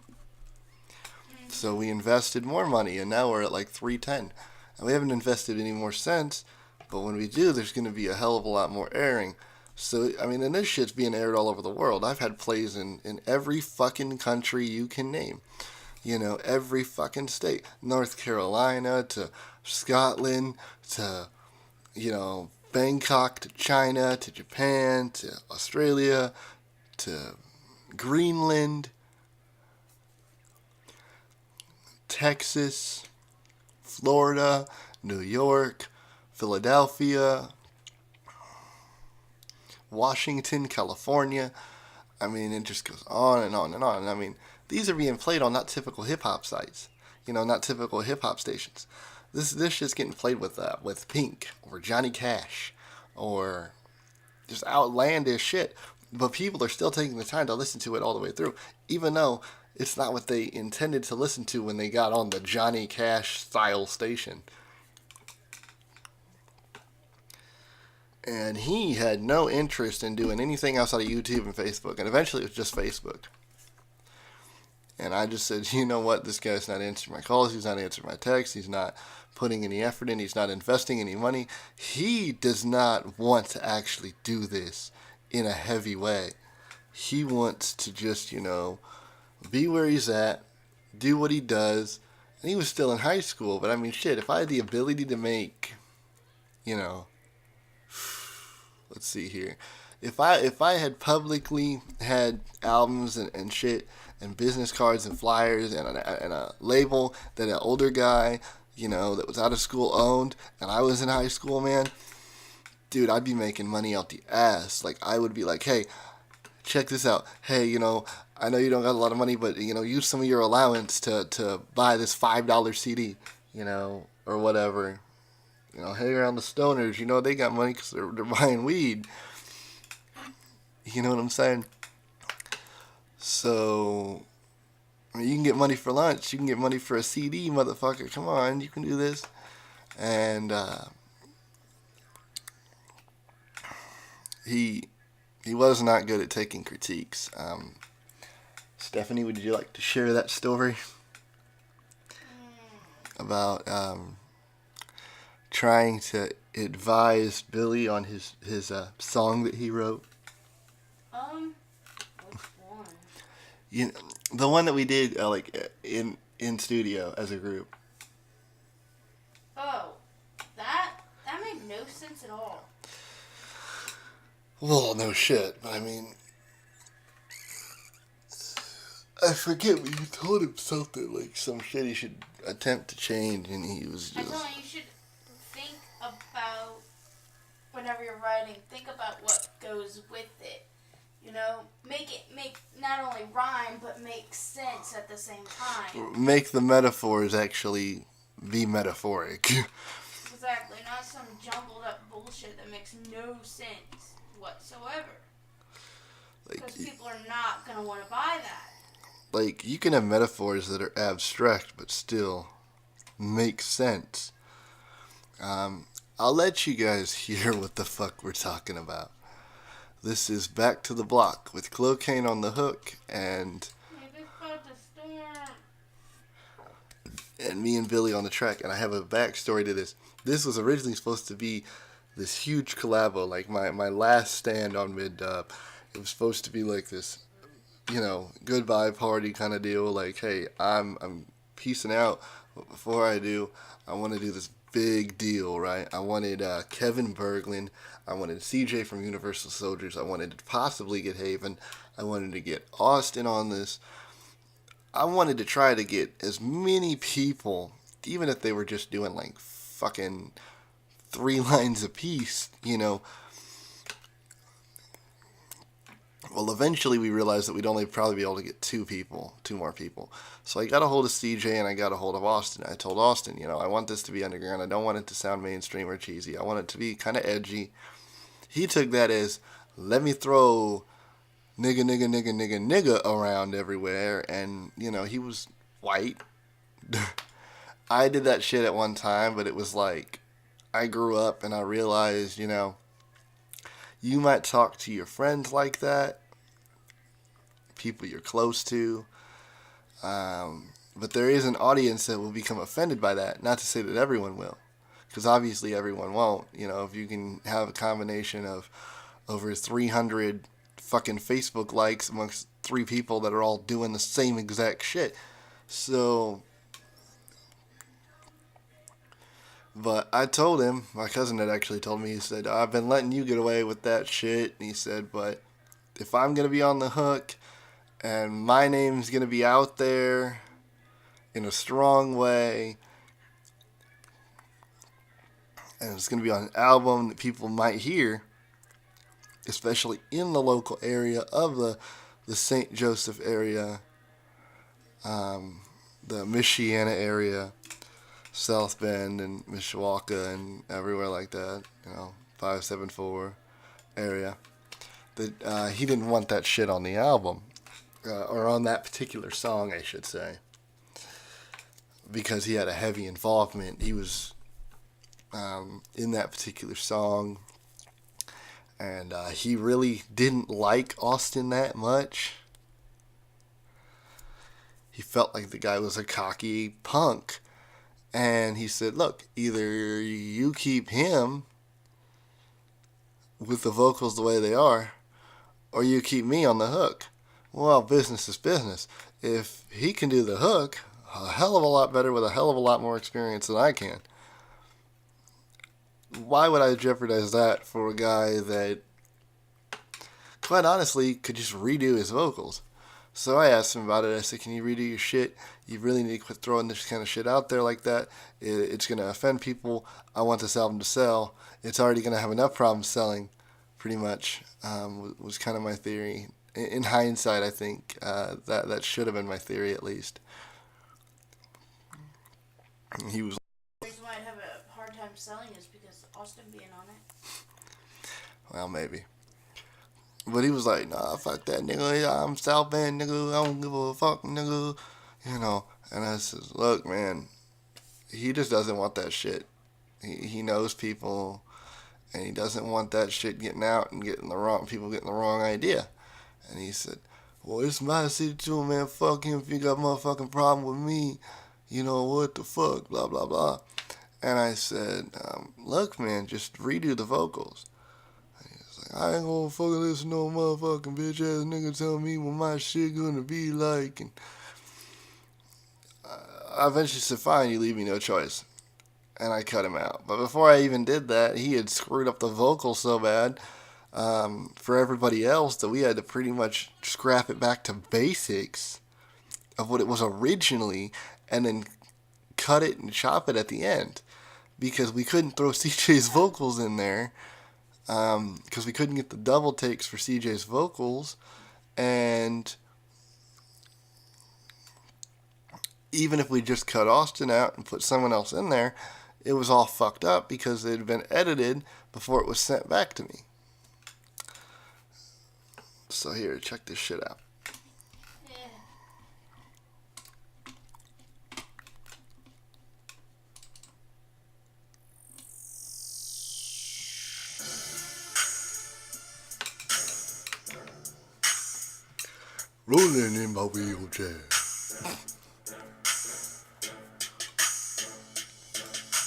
So we invested more money, and now we're at like 310. And we haven't invested any more since, but when we do, there's going to be a hell of a lot more airing. So, I mean, and this shit's being aired all over the world. I've had plays in every fucking country you can name. Every fucking state. North Carolina to Scotland to, Bangkok to China to Japan to Australia to Greenland, Texas, Florida, New York, Philadelphia, Washington, California. I mean, it just goes on and on and on. I mean, these are being played on not typical hip-hop sites, not typical hip-hop stations. This shit's getting played with Pink or Johnny Cash or just outlandish shit. But people are still taking the time to listen to it all the way through, even though it's not what they intended to listen to when they got on the Johnny Cash style station. And he had no interest in doing anything outside of YouTube and Facebook. And eventually it was just Facebook. And I just said, you know what? This guy's not answering my calls. He's not answering my texts. He's not putting any effort in. He's not investing any money. He does not want to actually do this in a heavy way. He wants to just, be where he's at, do what he does. And he was still in high school. But I mean, shit, if I had the ability to make, let's see here. If I had publicly had albums and shit and business cards and flyers and a label that an older guy, that was out of school owned, and I was in high school, man, dude, I'd be making money out the ass. Like, I would be like, hey, check this out. Hey, I know you don't got a lot of money, but, use some of your allowance to buy this $5 CD, or whatever. Hang around the stoners, they got money because they're buying weed. You know what I'm saying? So, I mean, you can get money for lunch. You can get money for a CD, motherfucker. Come on, you can do this. And he was not good at taking critiques. Stephanie, would you like to share that story about trying to advise Billy on his song that he wrote?
Which one?
You know, the one that we did in studio as a group.
Oh, that made no sense at all.
Well, no shit, but I mean, I forget, but you told him something like some shit he should attempt to change, and he was
I
just.
told him you should think about, whenever you're writing, think about what goes with it. You know, make not only rhyme, but make sense at the same time.
Make the metaphors actually be metaphoric.
Exactly, not some jumbled up bullshit that makes no sense whatsoever. Because people are not going to want to buy that.
Like, you can have metaphors that are abstract, but still make sense. I'll let you guys hear what the fuck we're talking about. This is Back to the Block with Clocaine on the hook and me and Billy on the track. And I have a backstory to this. This was originally supposed to be this huge collabo, like my last stand on mid-dub. It was supposed to be like this, you know, goodbye party kind of deal. Like, hey, I'm peacing out. But before I do, I want to do this big deal, right? I wanted Kevin Berglund. I wanted CJ from Universal Soldiers. I wanted to possibly get Haven. I wanted to get Austin on this. I wanted to try to get as many people, even if they were just doing like fucking 3 lines a piece, you know. Well, eventually we realized that we'd only probably be able to get 2 more people. So I got a hold of CJ and I got a hold of Austin. I told Austin, you know, I want this to be underground. I don't want it to sound mainstream or cheesy. I want it to be kind of edgy. He took that as, let me throw nigga around everywhere. And, you know, he was white. I did that shit at one time, but it was like, I grew up and I realized, you know, you might talk to your friends like that, people you're close to, but there is an audience that will become offended by that. Not to say that everyone will, because obviously everyone won't. You know, if you can have a combination of over 300 fucking Facebook likes amongst 3 people that are all doing the same exact shit. So, but I told him, my cousin had actually told me, he said, I've been letting you get away with that shit. And he said, but if I'm going to be on the hook and my name's going to be out there in a strong way, and it's going to be on an album that people might hear, especially in the local area of the St. Joseph area, the Michiana area, South Bend and Mishawaka and everywhere like that, you know, 574 area, that he didn't want that shit on the album, or on that particular song, I should say, because he had a heavy involvement. He was in that particular song, and he really didn't like Austin that much. He felt like the guy was a cocky punk. And he said, look, either you keep him with the vocals the way they are, or you keep me on the hook. Well, business is business. If he can do the hook a hell of a lot better with a hell of a lot more experience than I can, why would I jeopardize that for a guy that, quite honestly, could just redo his vocals? So I asked him about it. I said, can you redo your shit? You really need to quit throwing this kind of shit out there like that. It's going to offend people. I want this album to sell. It's already going to have enough problems selling, pretty much, was kind of my theory. In hindsight, I think that should have been my theory at least. He was.
The reason why I'd have a hard time selling is because Austin being on it.
Well, maybe. But he was like, nah, fuck that, nigga. I'm South Bend, nigga. I don't give a fuck, nigga. You know. And I says, look, man, he just doesn't want that shit. He knows people, and he doesn't want that shit getting out and people getting the wrong idea. And he said, well, it's my city too, man. Fuck him if you got a motherfucking problem with me. You know, what the fuck, blah, blah, blah. And I said, look, man, just redo the vocals. I ain't gonna fucking listen to no motherfucking bitch ass nigga tell me what my shit gonna be like. And I eventually said, fine, you leave me no choice. And I cut him out. But before I even did that, he had screwed up the vocals so bad for everybody else that we had to pretty much scrap it back to basics of what it was originally and then cut it and chop it at the end. Because we couldn't throw CJ's vocals in there. Because we couldn't get the double takes for CJ's vocals, and even if we just cut Austin out and put someone else in there, it was all fucked up because it had been edited before it was sent back to me. So here, check this shit out. Rolling in my wheelchair.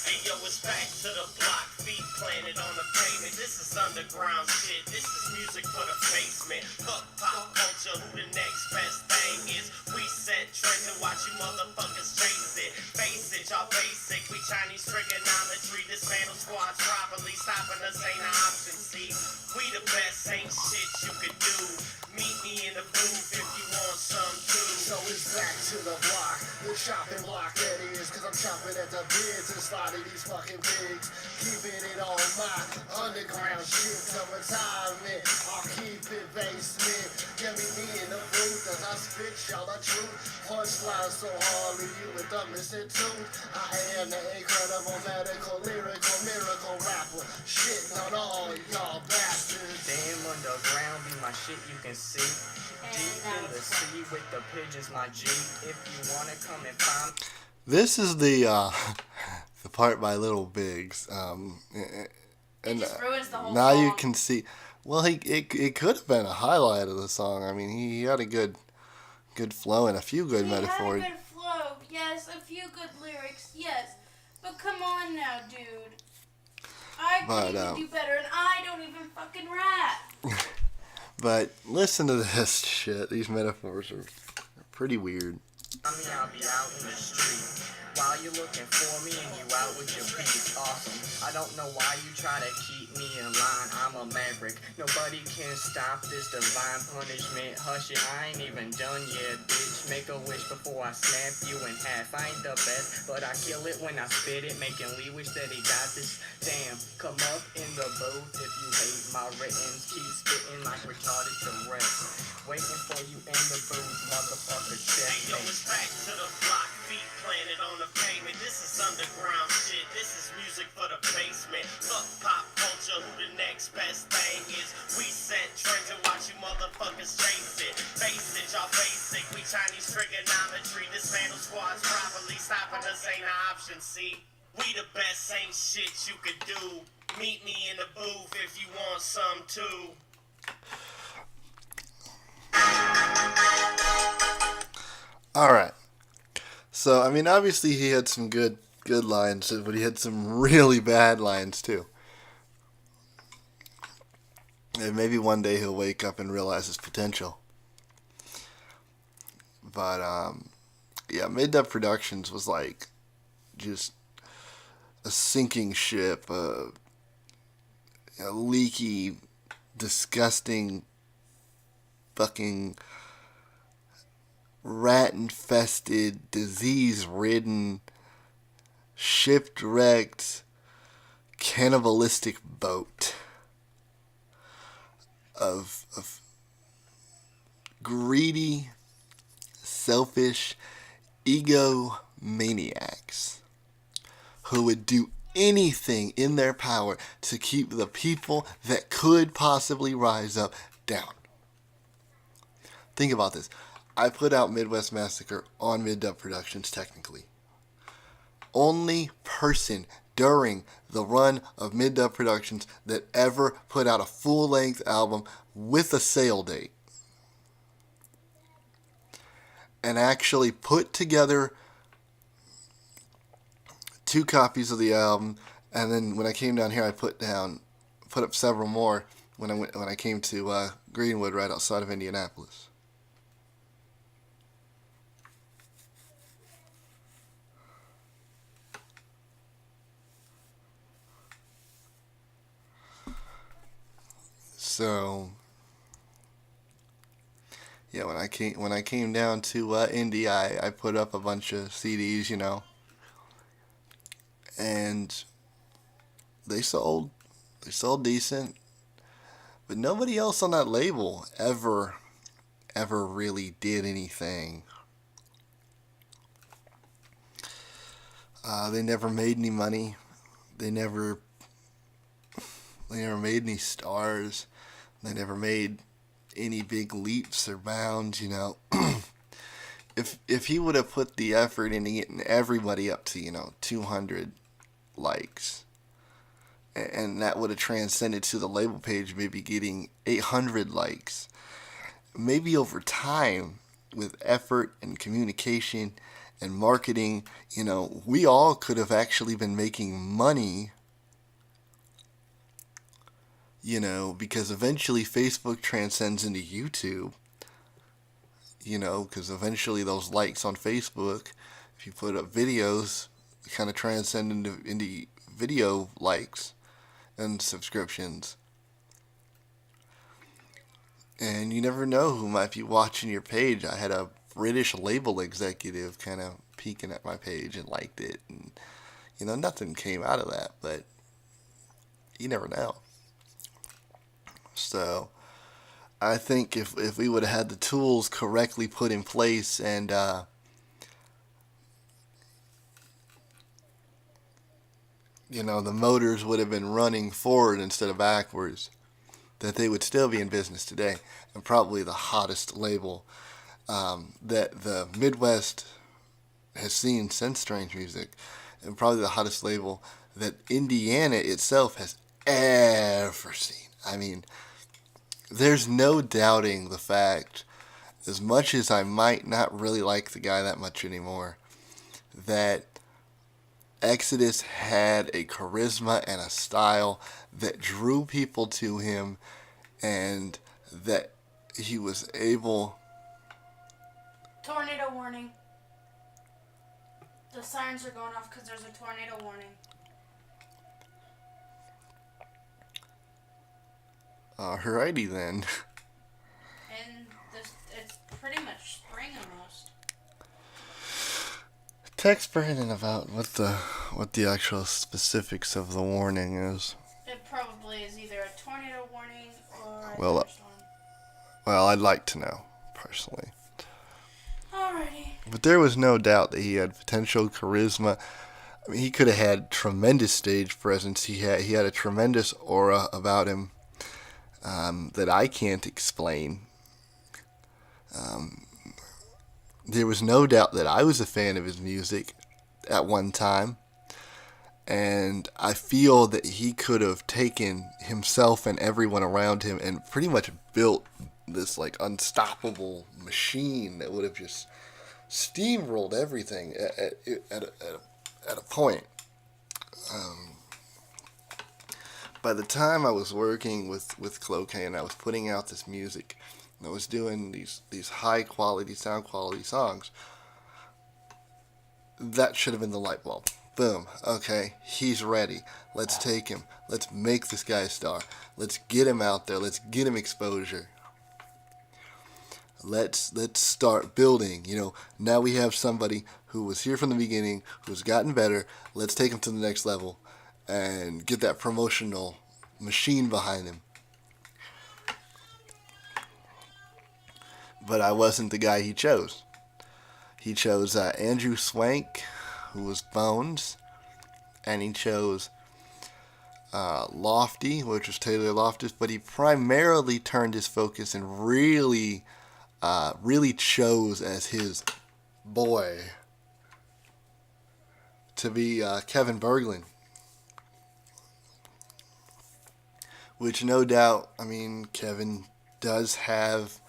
Hey yo, it's back to the block, feet planted on the pavement. This is underground shit, this is music for the basement. Fuck pop culture, who the next best thing is. We set trends and watch you motherfuckers chase it. Face it, y'all basic, we Chinese trigonometry. Dismantle squads properly, stopping us ain't an option, see. We the best, ain't shit you could do. Meet me in the booth if you want some too.
So it's back to the block, the chopping block that is, cause I'm chopping at the bids and sliding these fucking pigs. Keeping it on my underground shit, summertime, man. I'll keep it basement. Get me in the booth as I spit y'all the truth. Punchline so hard, leave you with the missing tooth. I am the incredible medical, lyrical, miracle rapper. Shit on all y'all bastards.
Damn underground be my shit you can see. Deep in the sea with the pigeons, my G. If you wanna come and find.
This is the the part by Little Biggs.
It just ruins the whole
now
song.
you can see. Well, it could have been a highlight of the song. I mean, he had a good flow and a few good metaphors.
Had a good flow, yes. A few good lyrics, yes. But come on now, dude. I could even do better, and I don't even fucking rap.
But listen to this shit. These metaphors are pretty weird.
I'll be out in the street while you're looking for me and you out with your beats. Awesome. I don't know why you try to keep me in line. I'm a maverick. Nobody can stop this divine punishment. Hush it, I ain't even done yet, bitch. Make a wish before I snap you in half. I ain't the best, but I kill it when I spit it, making Lee wish that he got this. Damn, come up in the booth if you hate my writtens. Keep spitting like retarded Tourette's. Waiting for you in the booth, motherfucker.
Hey yo, it's back to the block, feet planted on the pavement. This is underground shit, this is music for the basement. Fuck pop culture, who the next best thing is. We set trends and watch you motherfuckers chase it. Face it, y'all basic, we Chinese trigonometry. Dismantle squads properly, stopping us ain't an option, see. We the best, ain't shit you could do. Meet me in the booth if you want some too.
All right. So, I mean, obviously he had some good lines, but he had some really bad lines too. And maybe one day he'll wake up and realize his potential. But, yeah, Mid Dub Productions was like just a sinking ship, a leaky, disgusting, fucking rat-infested, disease-ridden, shipwrecked, cannibalistic boat of greedy, selfish, egomaniacs who would do anything in their power to keep the people that could possibly rise up down. Think about this. I put out Midwest Massacre on Mid-Dub Productions, technically. Only person during the run of Mid-Dub Productions that ever put out a full-length album with a sale date. And actually put together 2 copies of the album, and then when I came down here, I put up several more when I came to Greenwood, right outside of Indianapolis. So yeah, when I came down to Indy, I put up a bunch of CDs, and they sold decent, but nobody else on that label ever really did anything. They never made any money. They never made any stars. They never made any big leaps or bounds, If he would have put the effort into getting everybody up to, 200 likes, and that would have transcended to the label page maybe getting 800 likes, maybe over time, with effort and communication and marketing, we all could have actually been making money, because eventually Facebook transcends into YouTube, because eventually those likes on Facebook, if you put up videos, kind of transcend into video likes and subscriptions. And you never know who might be watching your page. I had a British label executive kind of peeking at my page and liked it. And, nothing came out of that, but you never know. So I think if we would have had the tools correctly put in place and the motors would have been running forward instead of backwards, that they would still be in business today, and probably the hottest label that the Midwest has seen since Strange Music, and probably the hottest label that Indiana itself has ever seen. I mean, there's no doubting the fact, as much as I might not really like the guy that much anymore, that Exodus had a charisma and a style that drew people to him, and that he was able...
Tornado warning. The sirens are going off because there's a tornado warning.
Alrighty then.
And it's pretty much spring almost.
Text Brandon about what the actual specifics of the warning is.
It probably is either a tornado warning or a
Well,
thunderstorm.
Well, I'd like to know, personally.
Alrighty.
But there was no doubt that he had potential charisma. I mean, he could have had tremendous stage presence. He had a tremendous aura about him that I can't explain. There was no doubt that I was a fan of his music at one time. And I feel that he could have taken himself and everyone around him and pretty much built this unstoppable machine that would have just steamrolled everything at a point. By the time I was working with Cloquet and I was putting out this music, and I was doing these high quality, sound quality songs, that should have been the light bulb. Boom. Okay, he's ready. Let's take him. Let's make this guy a star. Let's get him out there. Let's get him exposure. Let's start building. Now we have somebody who was here from the beginning, who's gotten better. Let's take him to the next level and get that promotional machine behind him. But I wasn't the guy he chose. He chose Andrew Swank, who was Bones, and he chose Lofty, which was Taylor Loftus, but he primarily turned his focus and really chose as his boy to be Kevin Berglund. Which no doubt, I mean, Kevin does have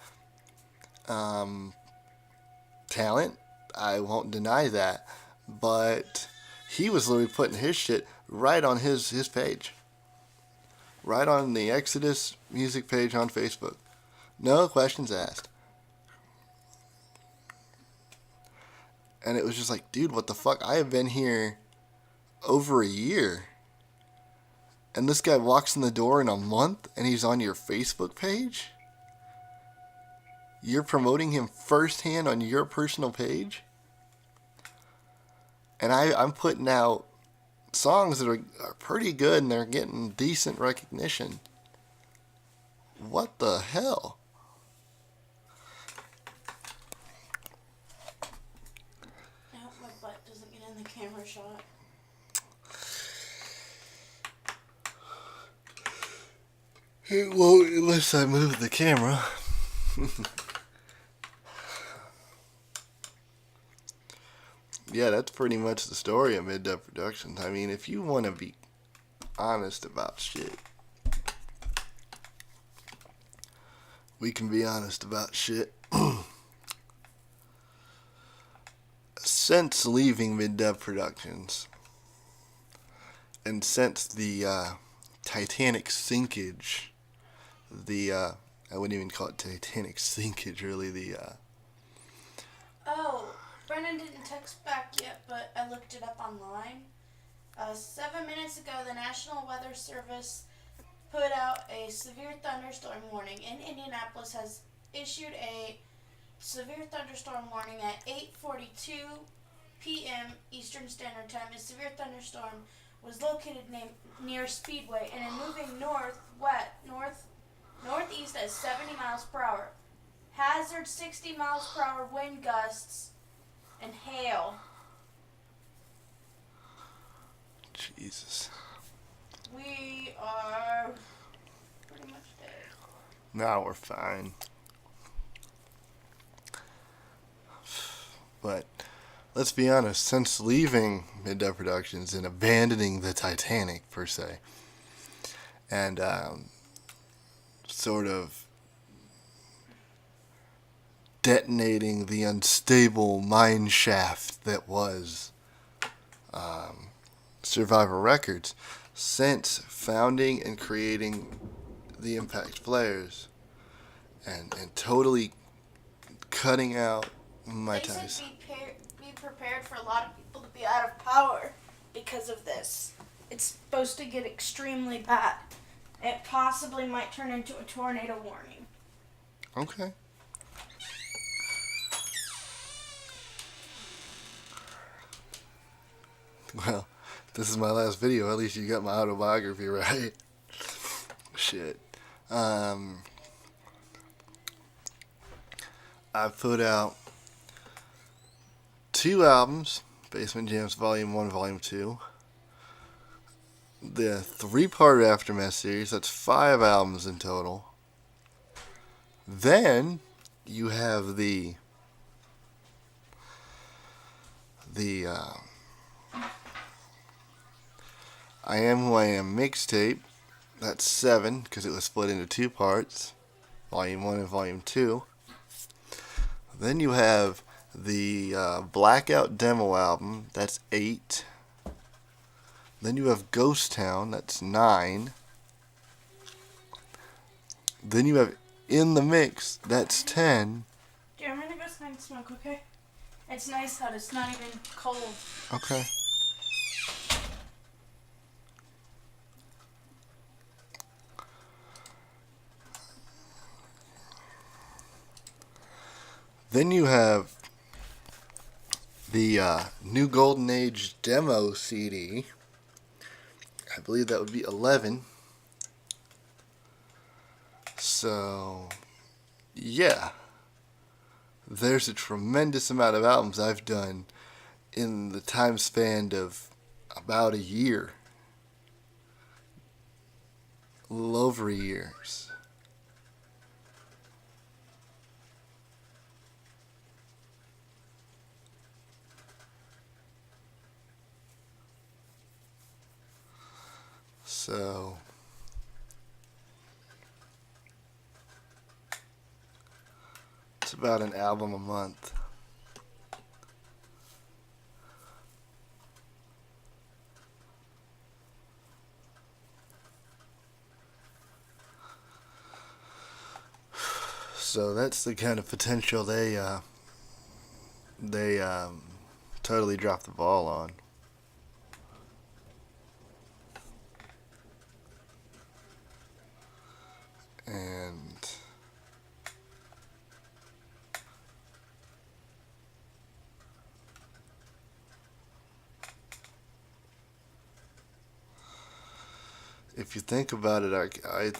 talent. I won't deny that. But he was literally putting his shit right on his page. Right on the Exodus music page on Facebook. No questions asked. And it was just like, dude, what the fuck? I have been here over a year. And this guy walks in the door in a month and he's on your Facebook page? You're promoting him firsthand on your personal page? And I'm putting out songs that are pretty good and they're getting decent recognition. What the hell?
I hope my butt doesn't get in the camera shot.
It won't unless I move the camera. Yeah, that's pretty much the story of Mid-Dub Productions. I mean, if you want to be honest about shit, we can be honest about shit. Since leaving Mid-Dub Productions, and since the Titanic sinkage, I wouldn't even call it Titanic sinkage, really,
Oh, Brennan didn't text back yet, but I looked it up online. 7 minutes ago, the National Weather Service put out a severe thunderstorm warning. In Indianapolis has issued a severe thunderstorm warning at 8:42 p.m. Eastern Standard Time. A severe thunderstorm was located near Speedway and is moving northeast at 70 miles per hour. Hazard 60 miles per hour wind gusts and hail.
Jesus.
We are pretty much dead.
Now we're fine. But let's be honest, since leaving Mid-Dub Productions and abandoning the Titanic, per se, and sort of detonating the unstable mine shaft that was Survivor Records, since founding and creating the Impact Players, and totally cutting out my
They
ties.
said be prepared for a lot of people to be out of power because of this. It's supposed to get extremely bad. It possibly might turn into a tornado warning.
Okay. Well, this is my last video. At least you got my autobiography right. Shit. I put out 2 albums, Basement Jams Volume 1, Volume 2. The 3-part Aftermath series, that's 5 albums in total. Then you have the I Am Who I Am mixtape. That's 7 because it was split into 2 parts, Volume 1 and Volume 2. Then you have the Blackout demo album. That's 8. Then you have Ghost Town. That's 9. Then you have In the Mix. That's 10.
Dude, I'm gonna go sign and smoke, okay? It's nice out. It's not even cold.
Okay. Then you have the New Golden Age demo CD. I believe that would be 11. So, yeah. There's a tremendous amount of albums I've done in the time span of about a year. a little over a year. So it's about an album a month. So that's the kind of potential they totally dropped the ball on. And if you think about it,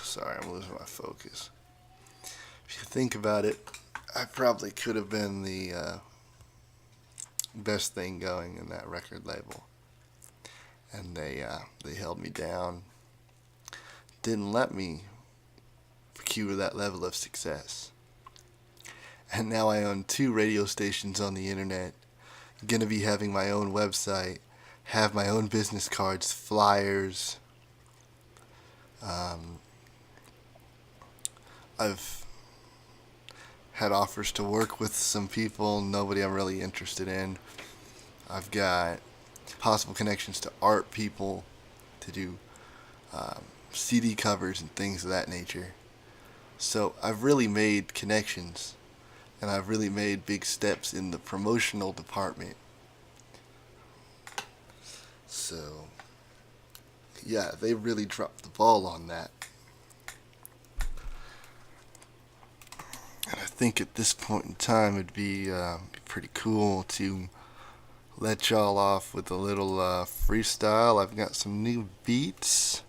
sorry, I'm losing my focus. If you think about it, I probably could have been the best thing going in that record label, and they held me down, didn't let me pursue that level of success. And now I own 2 radio stations on the internet, gonna be having my own website, have my own business cards, flyers. I've had offers to work with some people, nobody I'm really interested in. I've got possible connections to art people to do CD covers and things of that nature. So I've really made connections, and I've really made big steps in the promotional department. So yeah, they really dropped the ball on that. And I think at this point in time it'd be pretty cool to let y'all off with a little freestyle. I've got some new beats.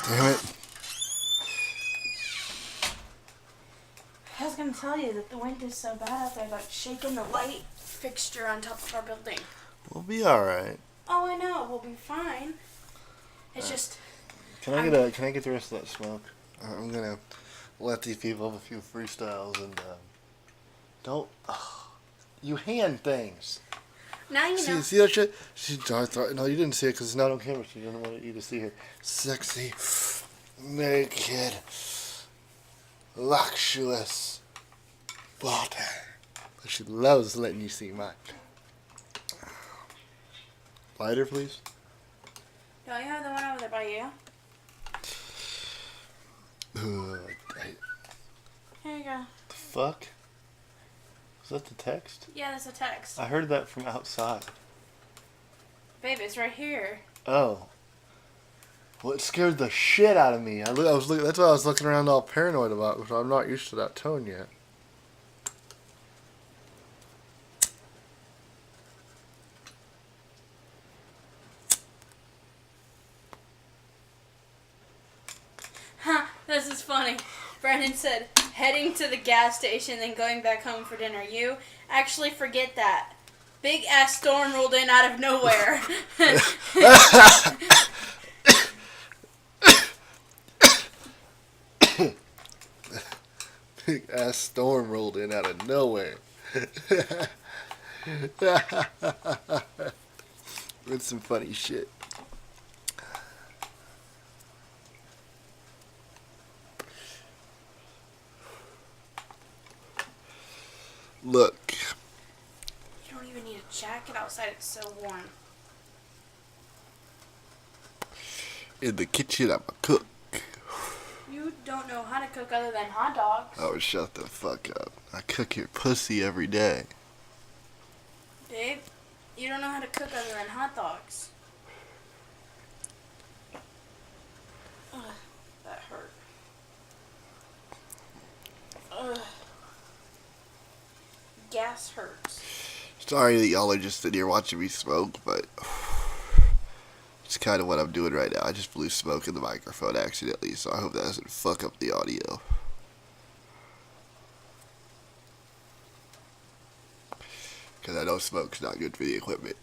Damn it.
I was gonna tell you that the wind is so bad out there about shaking the light fixture on top of our building.
We'll be alright.
Oh, I know. We'll be fine. It's just...
Can I get the rest of that smoke? I'm gonna let these people have a few freestyles and don't you hand things.
Now you know.
See that shit? No, you didn't see it because it's not on camera. So you don't want you to see her sexy, naked, luxurious body. But she loves letting you see mine. Lighter, please.
Don't you have the one over there by you? Here you go.
The fuck? Is that the text?
Yeah, that's a text.
I heard that from outside.
Babe, it's right here.
Oh. Well, it scared the shit out of me. That's why I was looking around all paranoid about, because I'm not used to that tone yet.
Huh, this is funny. Brandon said, heading to the gas station, then going back home for dinner. You actually forget that. Big ass storm rolled in out of nowhere.
Big ass storm rolled in out of nowhere. It's some funny shit. Look,
You don't even need a jacket outside. It's so warm.
in the kitchen, I'm a cook.
You don't know how to cook other than hot dogs.
Oh, shut the fuck up. I cook your pussy every day.
Babe, you don't know how to cook other than hot dogs. Ugh, that hurt. Ugh. Gas hurts.
Sorry that y'all are just sitting here watching me smoke, but it's kind of what I'm doing right now. I just blew smoke in the microphone accidentally, so I hope that doesn't fuck up the audio. Because I know smoke's not good for the equipment.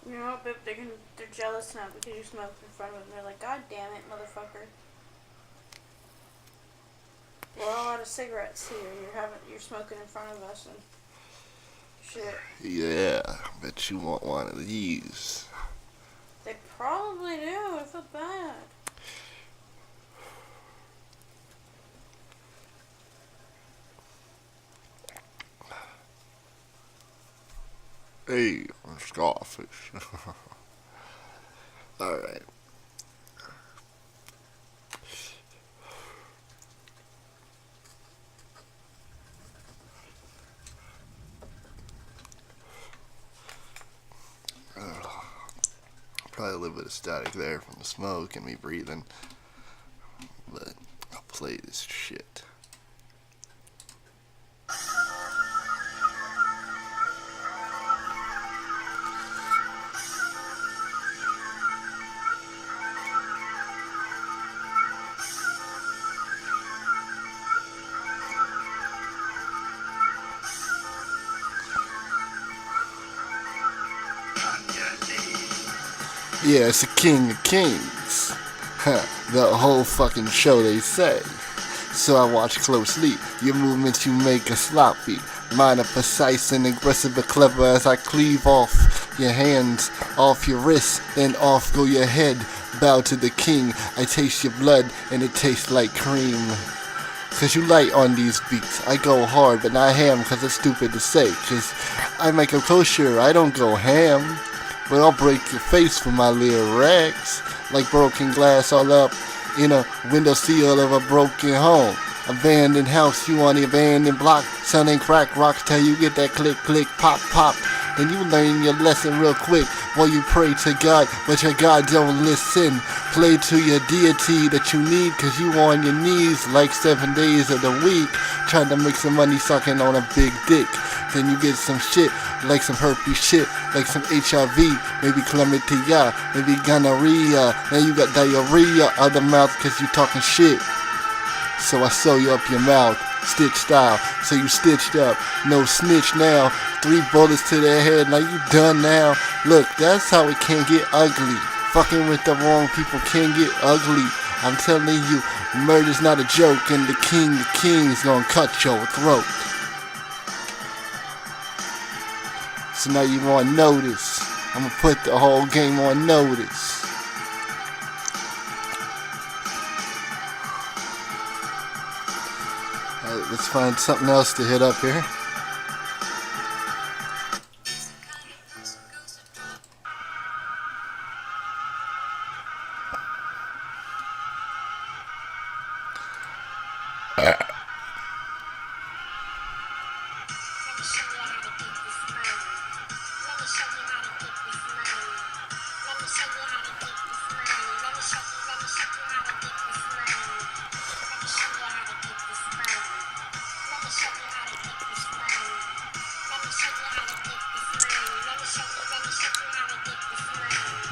You know, but they're jealous now because you smoke in front of them. They're like, God damn it, motherfucker. We're all out of cigarettes here. You're smoking in front of us and shit.
Yeah, bet you want one of these.
They probably do. I feel bad.
Hey, I'm Scarfish. Alright. Probably a little bit of static there from the smoke and me breathing, but I'll play this shit. Yeah, it's the King of Kings. The whole fucking show, they say. So I watch closely. Your movements you make are sloppy. Mine are precise and aggressive but clever as I cleave off your hands, off your wrists, then off go your head. Bow to the king. I taste your blood and it tastes like cream. Cause you light on these beats. I go hard but not ham cause it's stupid to say. Cause I make a kosher, I don't go ham. But I'll break your face for my lyrics. Like broken glass all up in a window seal of a broken home. Abandoned house, you on the abandoned block. Selling crack rocks till you get that click, click, pop, pop. And you learn your lesson real quick while you pray to God, but your God don't listen. Play to your deity that you need, cause you on your knees like 7 days of the week. Trying to make some money sucking on a big dick. Then you get some shit, like some herpes shit, like some HIV, maybe chlamydia, maybe gonorrhea. Now you got diarrhea of the mouth cause you talking shit. So I sew you up your mouth, stitch style, so you stitched up, no snitch now. 3 bullets to their head, now you done now. Look, that's how it can get ugly. Fucking with the wrong people can get ugly. I'm telling you, murder's not a joke, and the king of kings gonna cut your throat. So now you on notice. I'ma put the whole game on notice. Alright, let's find something else to hit up here.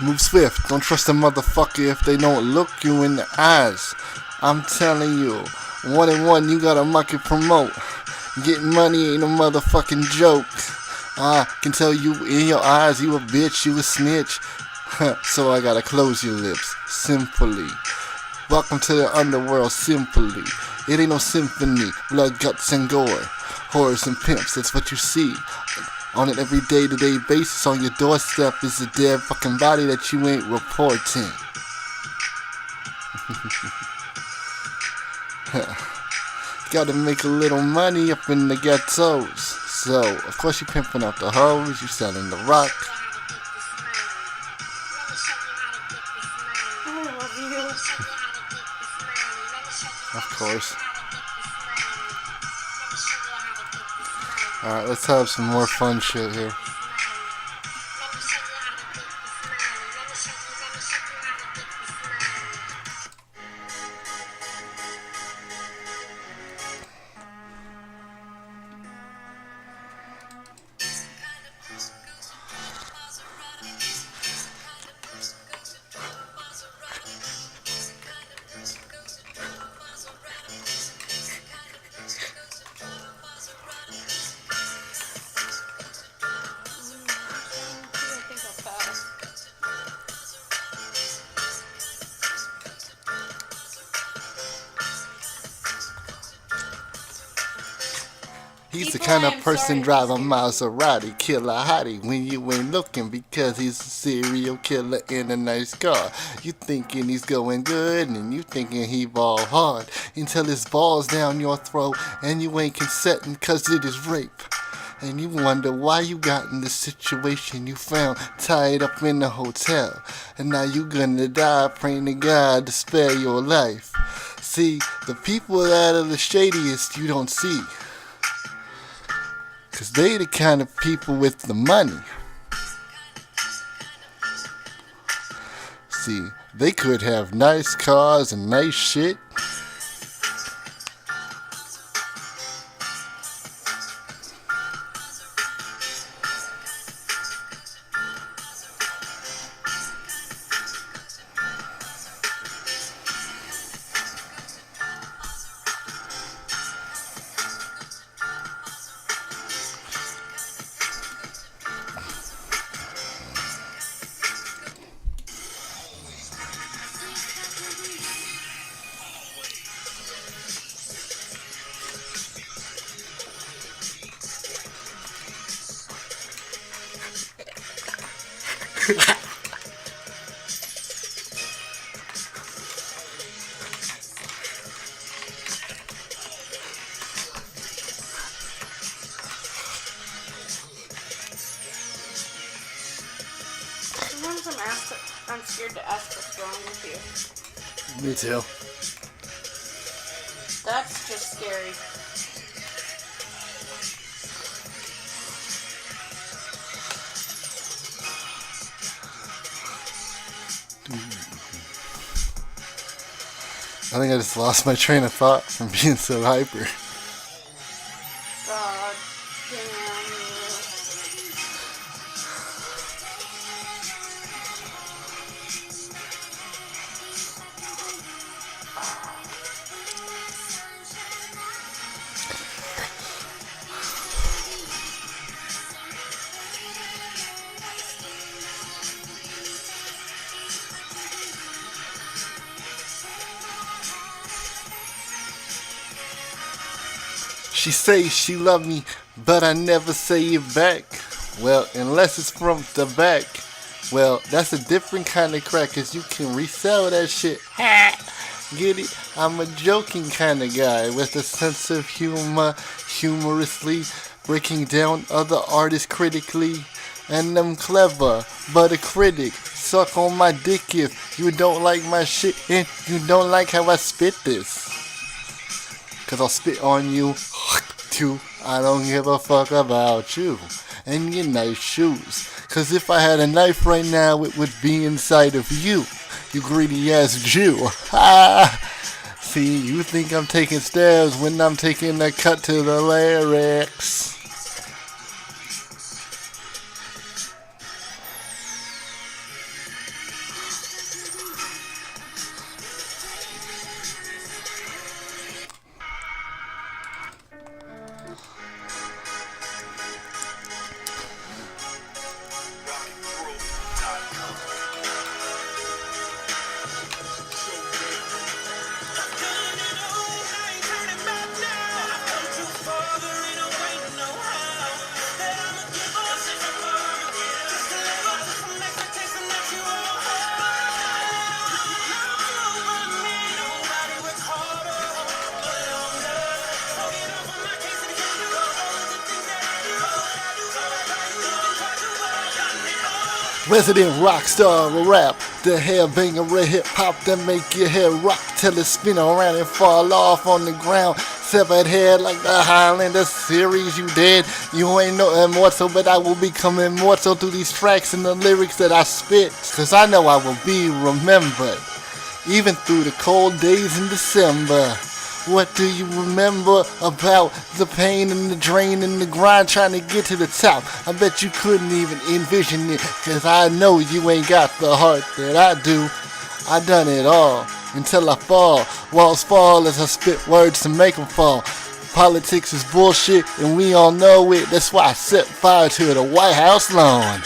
Move swift, don't trust a motherfucker if they don't look you in the eyes. I'm telling you, 1 and 1 you gotta market promote. Getting money ain't a motherfucking joke. I can tell you in your eyes you a bitch, you a snitch. So I gotta close your lips, simply. Welcome to the underworld, simply. It ain't no symphony, blood, guts, and gore. Whores and pimps, that's what you see. On an every day-to-day basis, on your doorstep is a dead fucking body that you ain't reporting. Gotta make a little money up in the ghettos. So, of course you pimping out the hoes, you selling the rock.
I love you.
Of course. Alright, let's have some more fun shit here. He's the
People,
kind
I
of
am
person
sorry
drive a
for
Maserati, kill a hottie when you ain't looking because he's a serial killer in a nice car. You thinking he's going good and you thinking he ball hard until his balls down your throat and you ain't consenting cause it is rape. And you wonder why you got in the situation you found tied up in the hotel. And now you gonna die praying to God to spare your life. See, the people that are the shadiest you don't see. Cause they the kind of people with the money. See, they could have nice cars and nice shit.
Sometimes I'm scared to ask what's wrong with you.
Me too.
That's just scary.
I think I just lost my train of thought from being so hyper.
God damn you.
She say she love me, but I never say it back. Well, unless it's from the back. Well, that's a different kind of crack, cause you can resell that shit. Get it? I'm a joking kind of guy with a sense of humor, humorously breaking down other artists critically. And I'm clever, but a critic. Suck on my dick if you don't like my shit and you don't like how I spit this. Cause I'll spit on you too. I don't give a fuck about you and your nice shoes. Cause if I had a knife right now, it would be inside of you, you greedy ass Jew. See, you think I'm taking stabs when I'm taking a cut to the lyrics. Resident rock star of rap, the hair banger red hip hop that make your head rock till it spin around and fall off on the ground. Severed head like the Highlander series you did. You ain't no immortal, but I will become immortal through these tracks and the lyrics that I spit. Cause I know I will be remembered, even through the cold days in December. What do you remember about the pain and the drain and the grind trying to get to the top? I bet you couldn't even envision it, cause I know you ain't got the heart that I do. I done it all until I fall. Walls fall as I spit words to make them fall. Politics is bullshit and we all know it. That's why I set fire to the White House lawn.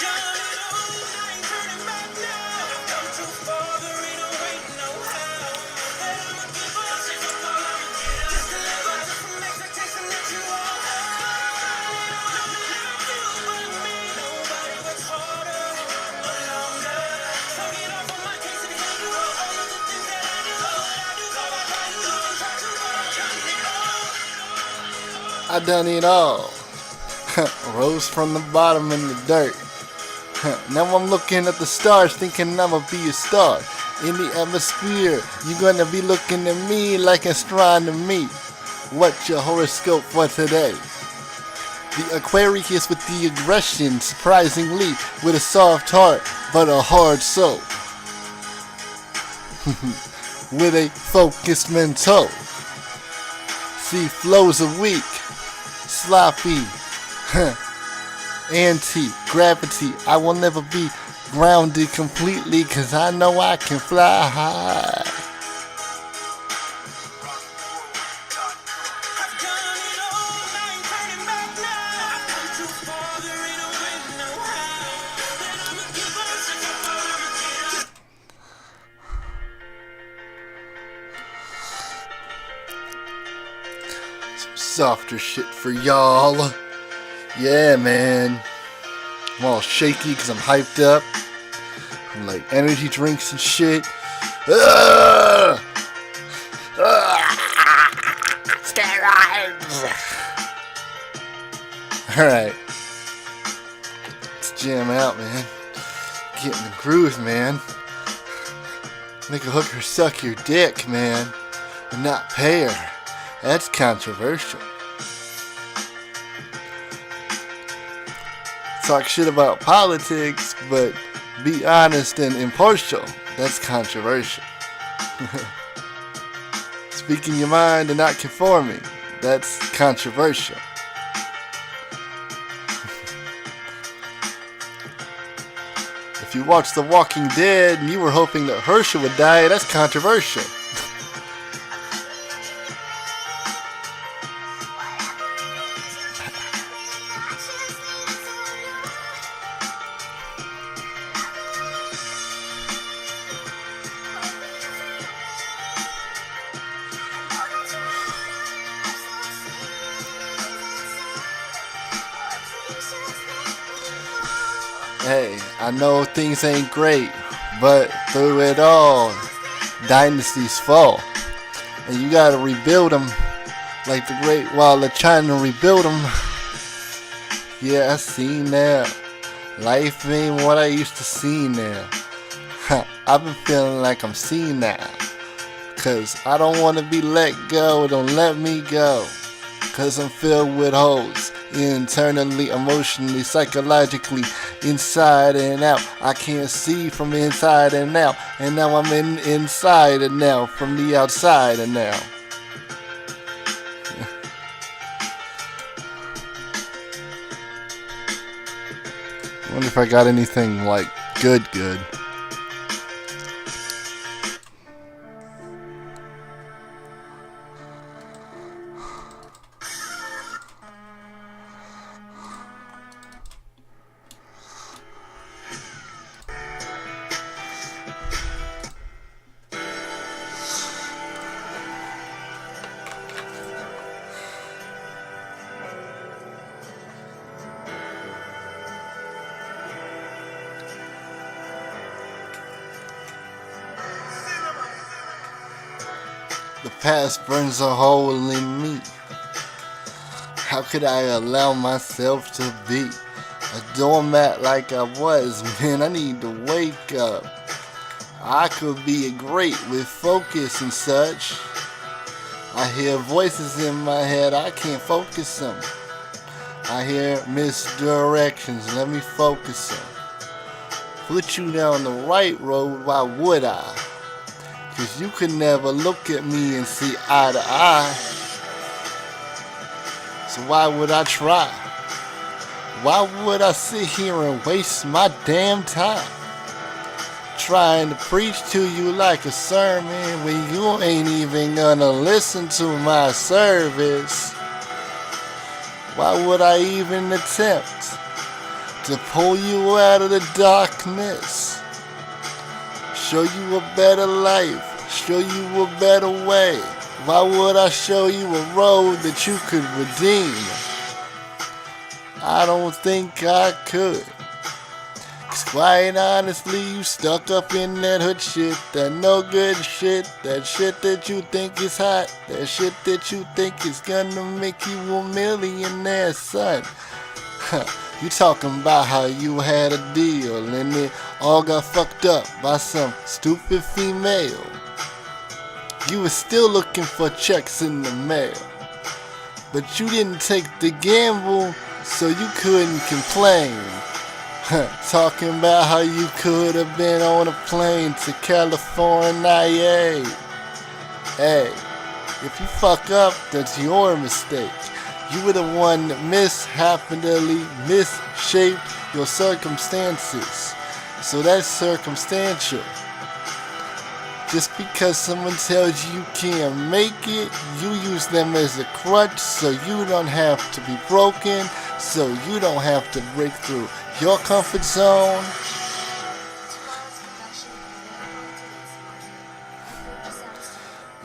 I done it all. Rose from the bottom in the dirt. Now I'm looking at the stars thinking I'ma be a star. In the atmosphere, you're gonna be looking at me like astronomy. What's your horoscope for today? The Aquarius with the aggression, surprisingly, with a soft heart but a hard soul. With a focused mental. See, flows are weak, sloppy, anti-gravity. I will never be grounded completely, cause I know I can fly high. Softer shit for y'all. Yeah, man. I'm all shaky because I'm hyped up. I'm like energy drinks and shit. Steroids. Alright. Let's jam out, man. Get in the groove, man. Make a hooker suck your dick, man. And not pay her. That's controversial. Talk shit about politics, but be honest and impartial. That's controversial. Speaking your mind and not conforming. That's controversial. If you watched The Walking Dead and you were hoping that Herschel would die, that's controversial. Hey, I know things ain't great, but through it all, dynasties fall. And you gotta rebuild them like the Great Wall of China rebuild them. Yeah, I see now. Life ain't what I used to see now. I've been feeling like I'm seen now. Cause I don't wanna be let go, don't let me go. Cause I'm filled with holes. Internally, emotionally, psychologically, inside and out. I can't see from inside and out. And now I'm inside and now, from the outside and now. I wonder if I got anything like good. The past burns a hole in me. How could I allow myself to be a doormat like I was. Man, I need to wake up. I could be great with focus and such. I hear voices in my head, I can't focus them. I hear misdirections, let me focus them. Put you down the right road, why would I? Cause you could never look at me and see eye to eye. So why would I try? Why would I sit here and waste my damn time trying to preach to you like a sermon when you ain't even gonna listen to my service? Why would I even attempt to pull you out of the darkness? Show you a better life, show you a better way. Why would I show you a road that you could redeem? I don't think I could. Cause quite honestly, you stuck up in that hood shit, that no good shit, that shit that you think is hot, that shit that you think is gonna make you a millionaire, son. You talking about how you had a deal and it all got fucked up by some stupid female. You were still looking for checks in the mail, but you didn't take the gamble, so you couldn't complain. Talking about how you could have been on a plane to California. Hey, if you fuck up, that's your mistake. You were the one that mishappily misshaped your circumstances. So that's circumstantial. Just because someone tells you can't make it, you use them as a crutch so you don't have to be broken, so you don't have to break through your comfort zone.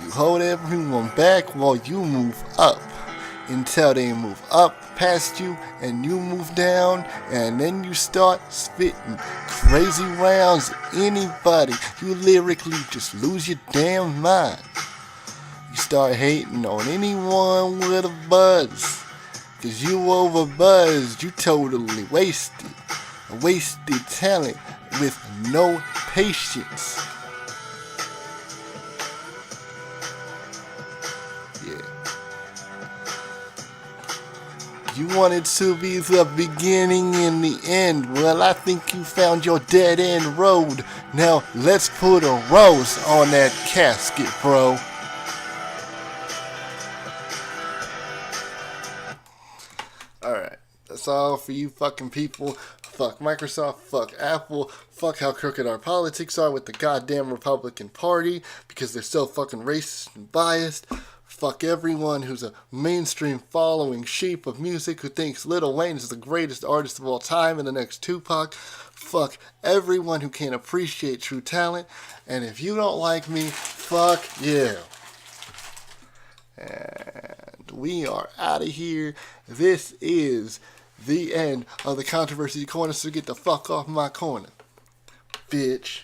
You hold everyone back while you move up until they move up past you and you move down, and then you start spitting crazy rounds at anybody. You lyrically just lose your damn mind. You start hating on anyone with a buzz, cause you overbuzzed, you totally wasted talent with no patience. Yeah. You wanted to be the beginning and the end. Well, I think you found your dead end road. Now let's put a rose on that casket, bro. Alright, that's all for you fucking people. Fuck Microsoft, fuck Apple, fuck how crooked our politics are with the goddamn Republican Party because they're so fucking racist and biased. Fuck everyone who's a mainstream following sheep of music who thinks Lil Wayne is the greatest artist of all time and the next Tupac. Fuck everyone who can't appreciate true talent. And if you don't like me, fuck you. And we are out of here. This is the end of the Controversy Corner, so get the fuck off my corner, bitch.